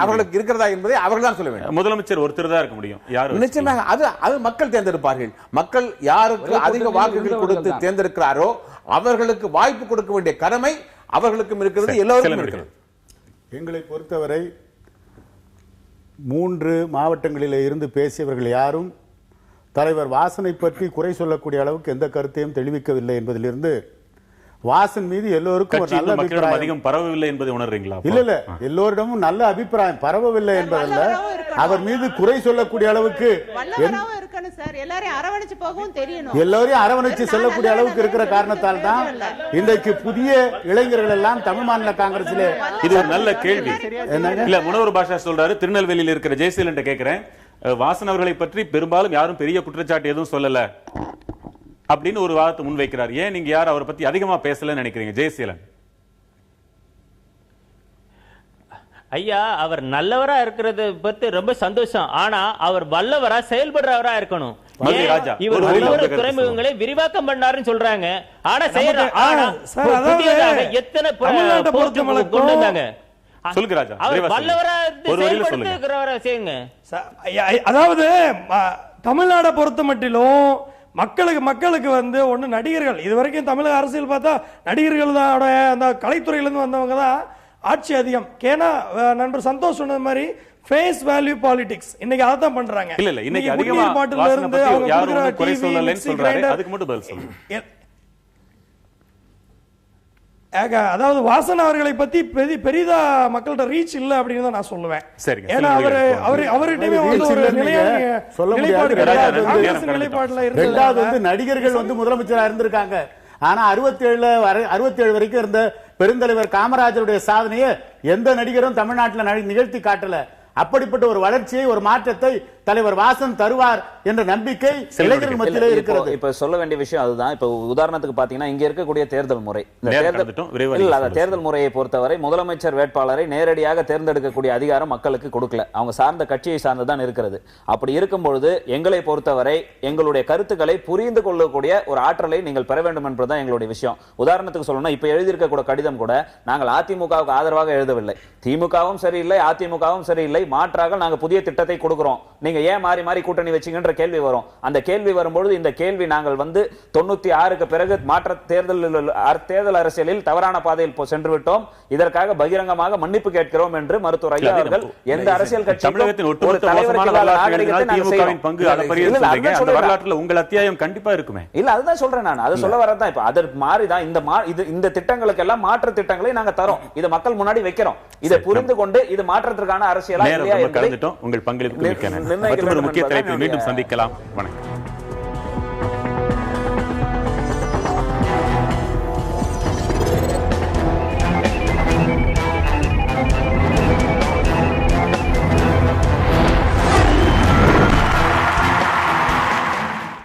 அவர்களுக்கு இருக்கிறதா என்பதை அவர்கள் தான் சொல்ல வேண்டும். முதலமைச்சர் ஒருத்தர் தான் இருக்க முடியும். யாரும் நிச்சயமாக அது மக்கள் தேர்ந்தெடுப்பார்கள். மக்கள் யாருக்கு அதிக வாக்குகள் கொடுத்து தேர்ந்தெடுக்கிறாரோ அவர்களுக்கு வாய்ப்பு கொடுக்க வேண்டிய கடமை அவர்களுக்கும் இருக்கிறது, எல்லோருக்கும் இருக்கிறது. எங்களை பொறுத்தவரை 3 மாவட்டங்களில் இருந்து பேசியவர்கள் யாரும் தலைவர் வாசனை பற்றி குறை சொல்லக்கூடிய அளவுக்கு எந்த கருத்தையும் தெளிவிக்கவில்லை என்பதிலிருந்து வாசன் மீது எல்லோருக்கும் ஒரு நல்ல அபிப்பிராயம் அதிகம் பரவவில்லை என்பதை உணர்றீங்களா? இல்ல எல்லோரிடமும் நல்ல அபிப்பிராயம் பரவவில்லை என்பதல்ல, அவர் மீது குறை சொல்லக்கூடிய அளவுக்கு எல்லாரையும் அரவணைச்சு செல்லக்கூடிய அளவுக்கு இருக்கிற காரணத்தால் தான் இன்றைக்கு புதிய இளைஞர்கள் எல்லாம் தமிழ் மாநில காங்கிரஸிலே. இது ஒரு நல்ல கேள்வி. இல்ல முனவர் பாஷா சொல்றாரு, திருநெல்வேலியில் இருக்கிற ஜெயசீலன் கேட்கிறேன், வாசன் அவர்களை பற்றி பெரும்பாலும் யாரும் பெரிய குற்றச்சாட்டு எதுவும் சொல்லல அப்படின்னு ஒரு வாதத்தை முன்வைக்கிறார். ஏன் நீங்க யாரும் அவரை பத்தி அதிகமா பேசலன்னு நினைக்கிறீங்க? ஜெயசீலன் ஐயா, அவர் நல்லவரா இருக்கிறது பத்தி ரொம்ப சந்தோஷம். ஆனா அவர் வல்லவரா செயல்படுறவரா இருக்கணும். இவர் ஒவ்வொரு துறைமுகங்களை விரிவாக்கம் பண்ணாருன்னு சொல்றாங்க, ஆனா எத்தனை கொண்டு வந்தாங்க? சொல்லுங்க ராஜா. வல்லவரா செயல்படுத்துகிறவரா செய்யுங்க. அதாவது தமிழ்நாடை பொறுத்த மட்டிலும் மக்களுக்கு வந்து ஒன்று நடிகர்கள், இது வரைக்கும் தமிழக அரசியல் பார்த்தா நடிகர்கள் தான் அந்த கலைத்துறையிலேருந்து வந்தவங்க தான் ஆட்சி அதிகம். ஏன்னா நண்பர் சந்தோஷ் சொன்னது மாதிரி ஃபேஸ் வேல்யூ பாலிடிக்ஸ் இன்னைக்கு அதை தான் பண்றாங்க. இல்ல இன்னைக்கு அதிகமா பாட்டில இருந்து அவங்க யாரும் குறை சொல்லலன்னு சொல்றாரு, அதுக்கு மட்டும் பதில் சொல்லுங்க. அதாவது வாசன் அவர்களை பத்தி பெரிதா மக்கள்கிட்ட ரீச் இல்ல அப்படின்னு தான் நான் சொல்லுவேன். ஏன்னா அவர்கிட்டயுமே வந்து ஒரு நிலைப்பாடு கிடையாது. காங்கிரஸ் நிலைப்பாடுல இருந்து ரெண்டாவது வந்து நடிகர்கள் வந்து முதலமைச்சரா இருந்திருக்காங்க. ஆனா 67 வரைக்கும் இருந்த பெருந்தலைவர் காமராஜருடைய சாதனையை எந்த நடிகரும் தமிழ்நாட்டில் நிகழ்த்தி காட்டல. அப்படிப்பட்ட ஒரு வளர்ச்சியை, ஒரு மாற்றத்தை தலைவர் வாசன் தருவார் என்ற நம்பிக்கை இளைஞர்கள் மத்தியிலே இருக்கிறது. இப்ப சொல்ல வேண்டிய விஷயம் அதுதான். இப்ப உதாரணத்துக்கு பாத்தீங்கன்னா இங்க இருக்கக்கூடிய தேர்தல் முறை, தேர்தல் முறையை பொறுத்தவரை முதலமைச்சர் வேட்பாளரை நேரடியாக தேர்ந்தெடுக்கக்கூடிய அதிகாரம் மக்களுக்கு கொடுக்கல, அவங்க சார்ந்த கட்சியை சார்ந்துதான் இருக்கிறது. அப்படி இருக்கும் பொழுது எங்களை பொறுத்தவரை எங்களுடைய கருத்துக்களை புரிந்து கொள்ளக்கூடிய ஒரு ஆற்றலை நீங்கள் பெற வேண்டும் என்பதுதான் எங்களுடைய விஷயம். உதாரணத்துக்கு சொல்லணும், இப்ப எழுதியிருக்க கடிதம் கூட நாங்கள் அதிமுகவுக்கு ஆதரவாக எழுதவில்லை. திமுகவும் சரியில்லை, அதிமுகவும் சரியில்லை, மாற்றாக நாங்க புதிய திட்டத்தை கொடுக்கிறோம், நீங்க ஏன் மாறி மாறி கூட்டணி வச்சீங்கன்ற கேள்வி வரும். அந்த கேள்வி வரும்பொழுது இந்த கேள்வி நாங்கள் வந்து 96க்கு பிறகு மாற்ற தேர்தல் அரசியலில் தவறான பாதையில் சென்று விட்டோம், இதற்காக பகிரங்கமாக மன்னிப்பு கேட்கிறோம் என்று மருத்துவர் ஐயா அவர்கள் எந்த அரசியல் கட்சியும் ஒரு தலைவருக்கு நாகரிகத்தை நாங்கள் செய்வோம். உங்கள் அத்தியாயம் கண்டிப்பா இருக்குமே. இல்ல அதுதான் சொல்றேன் நான், அதை சொல்ல வரதான். இப்ப அதற்கு மாறிதான் இந்த திட்டங்களுக்கு எல்லாம் மாற்று திட்டங்களை நாங்க தரோம், இதை மக்கள் முன்னாடி வைக்கிறோம். இதை புரிந்து கொண்டு இது மாற்றத்திற்கான அரசியலா இல்லையா என்பதை உங்கள் பங்களிப்பு முக்கிய தலைப்பில் மீண்டும் சந்திக்கலாம். வணக்கம்.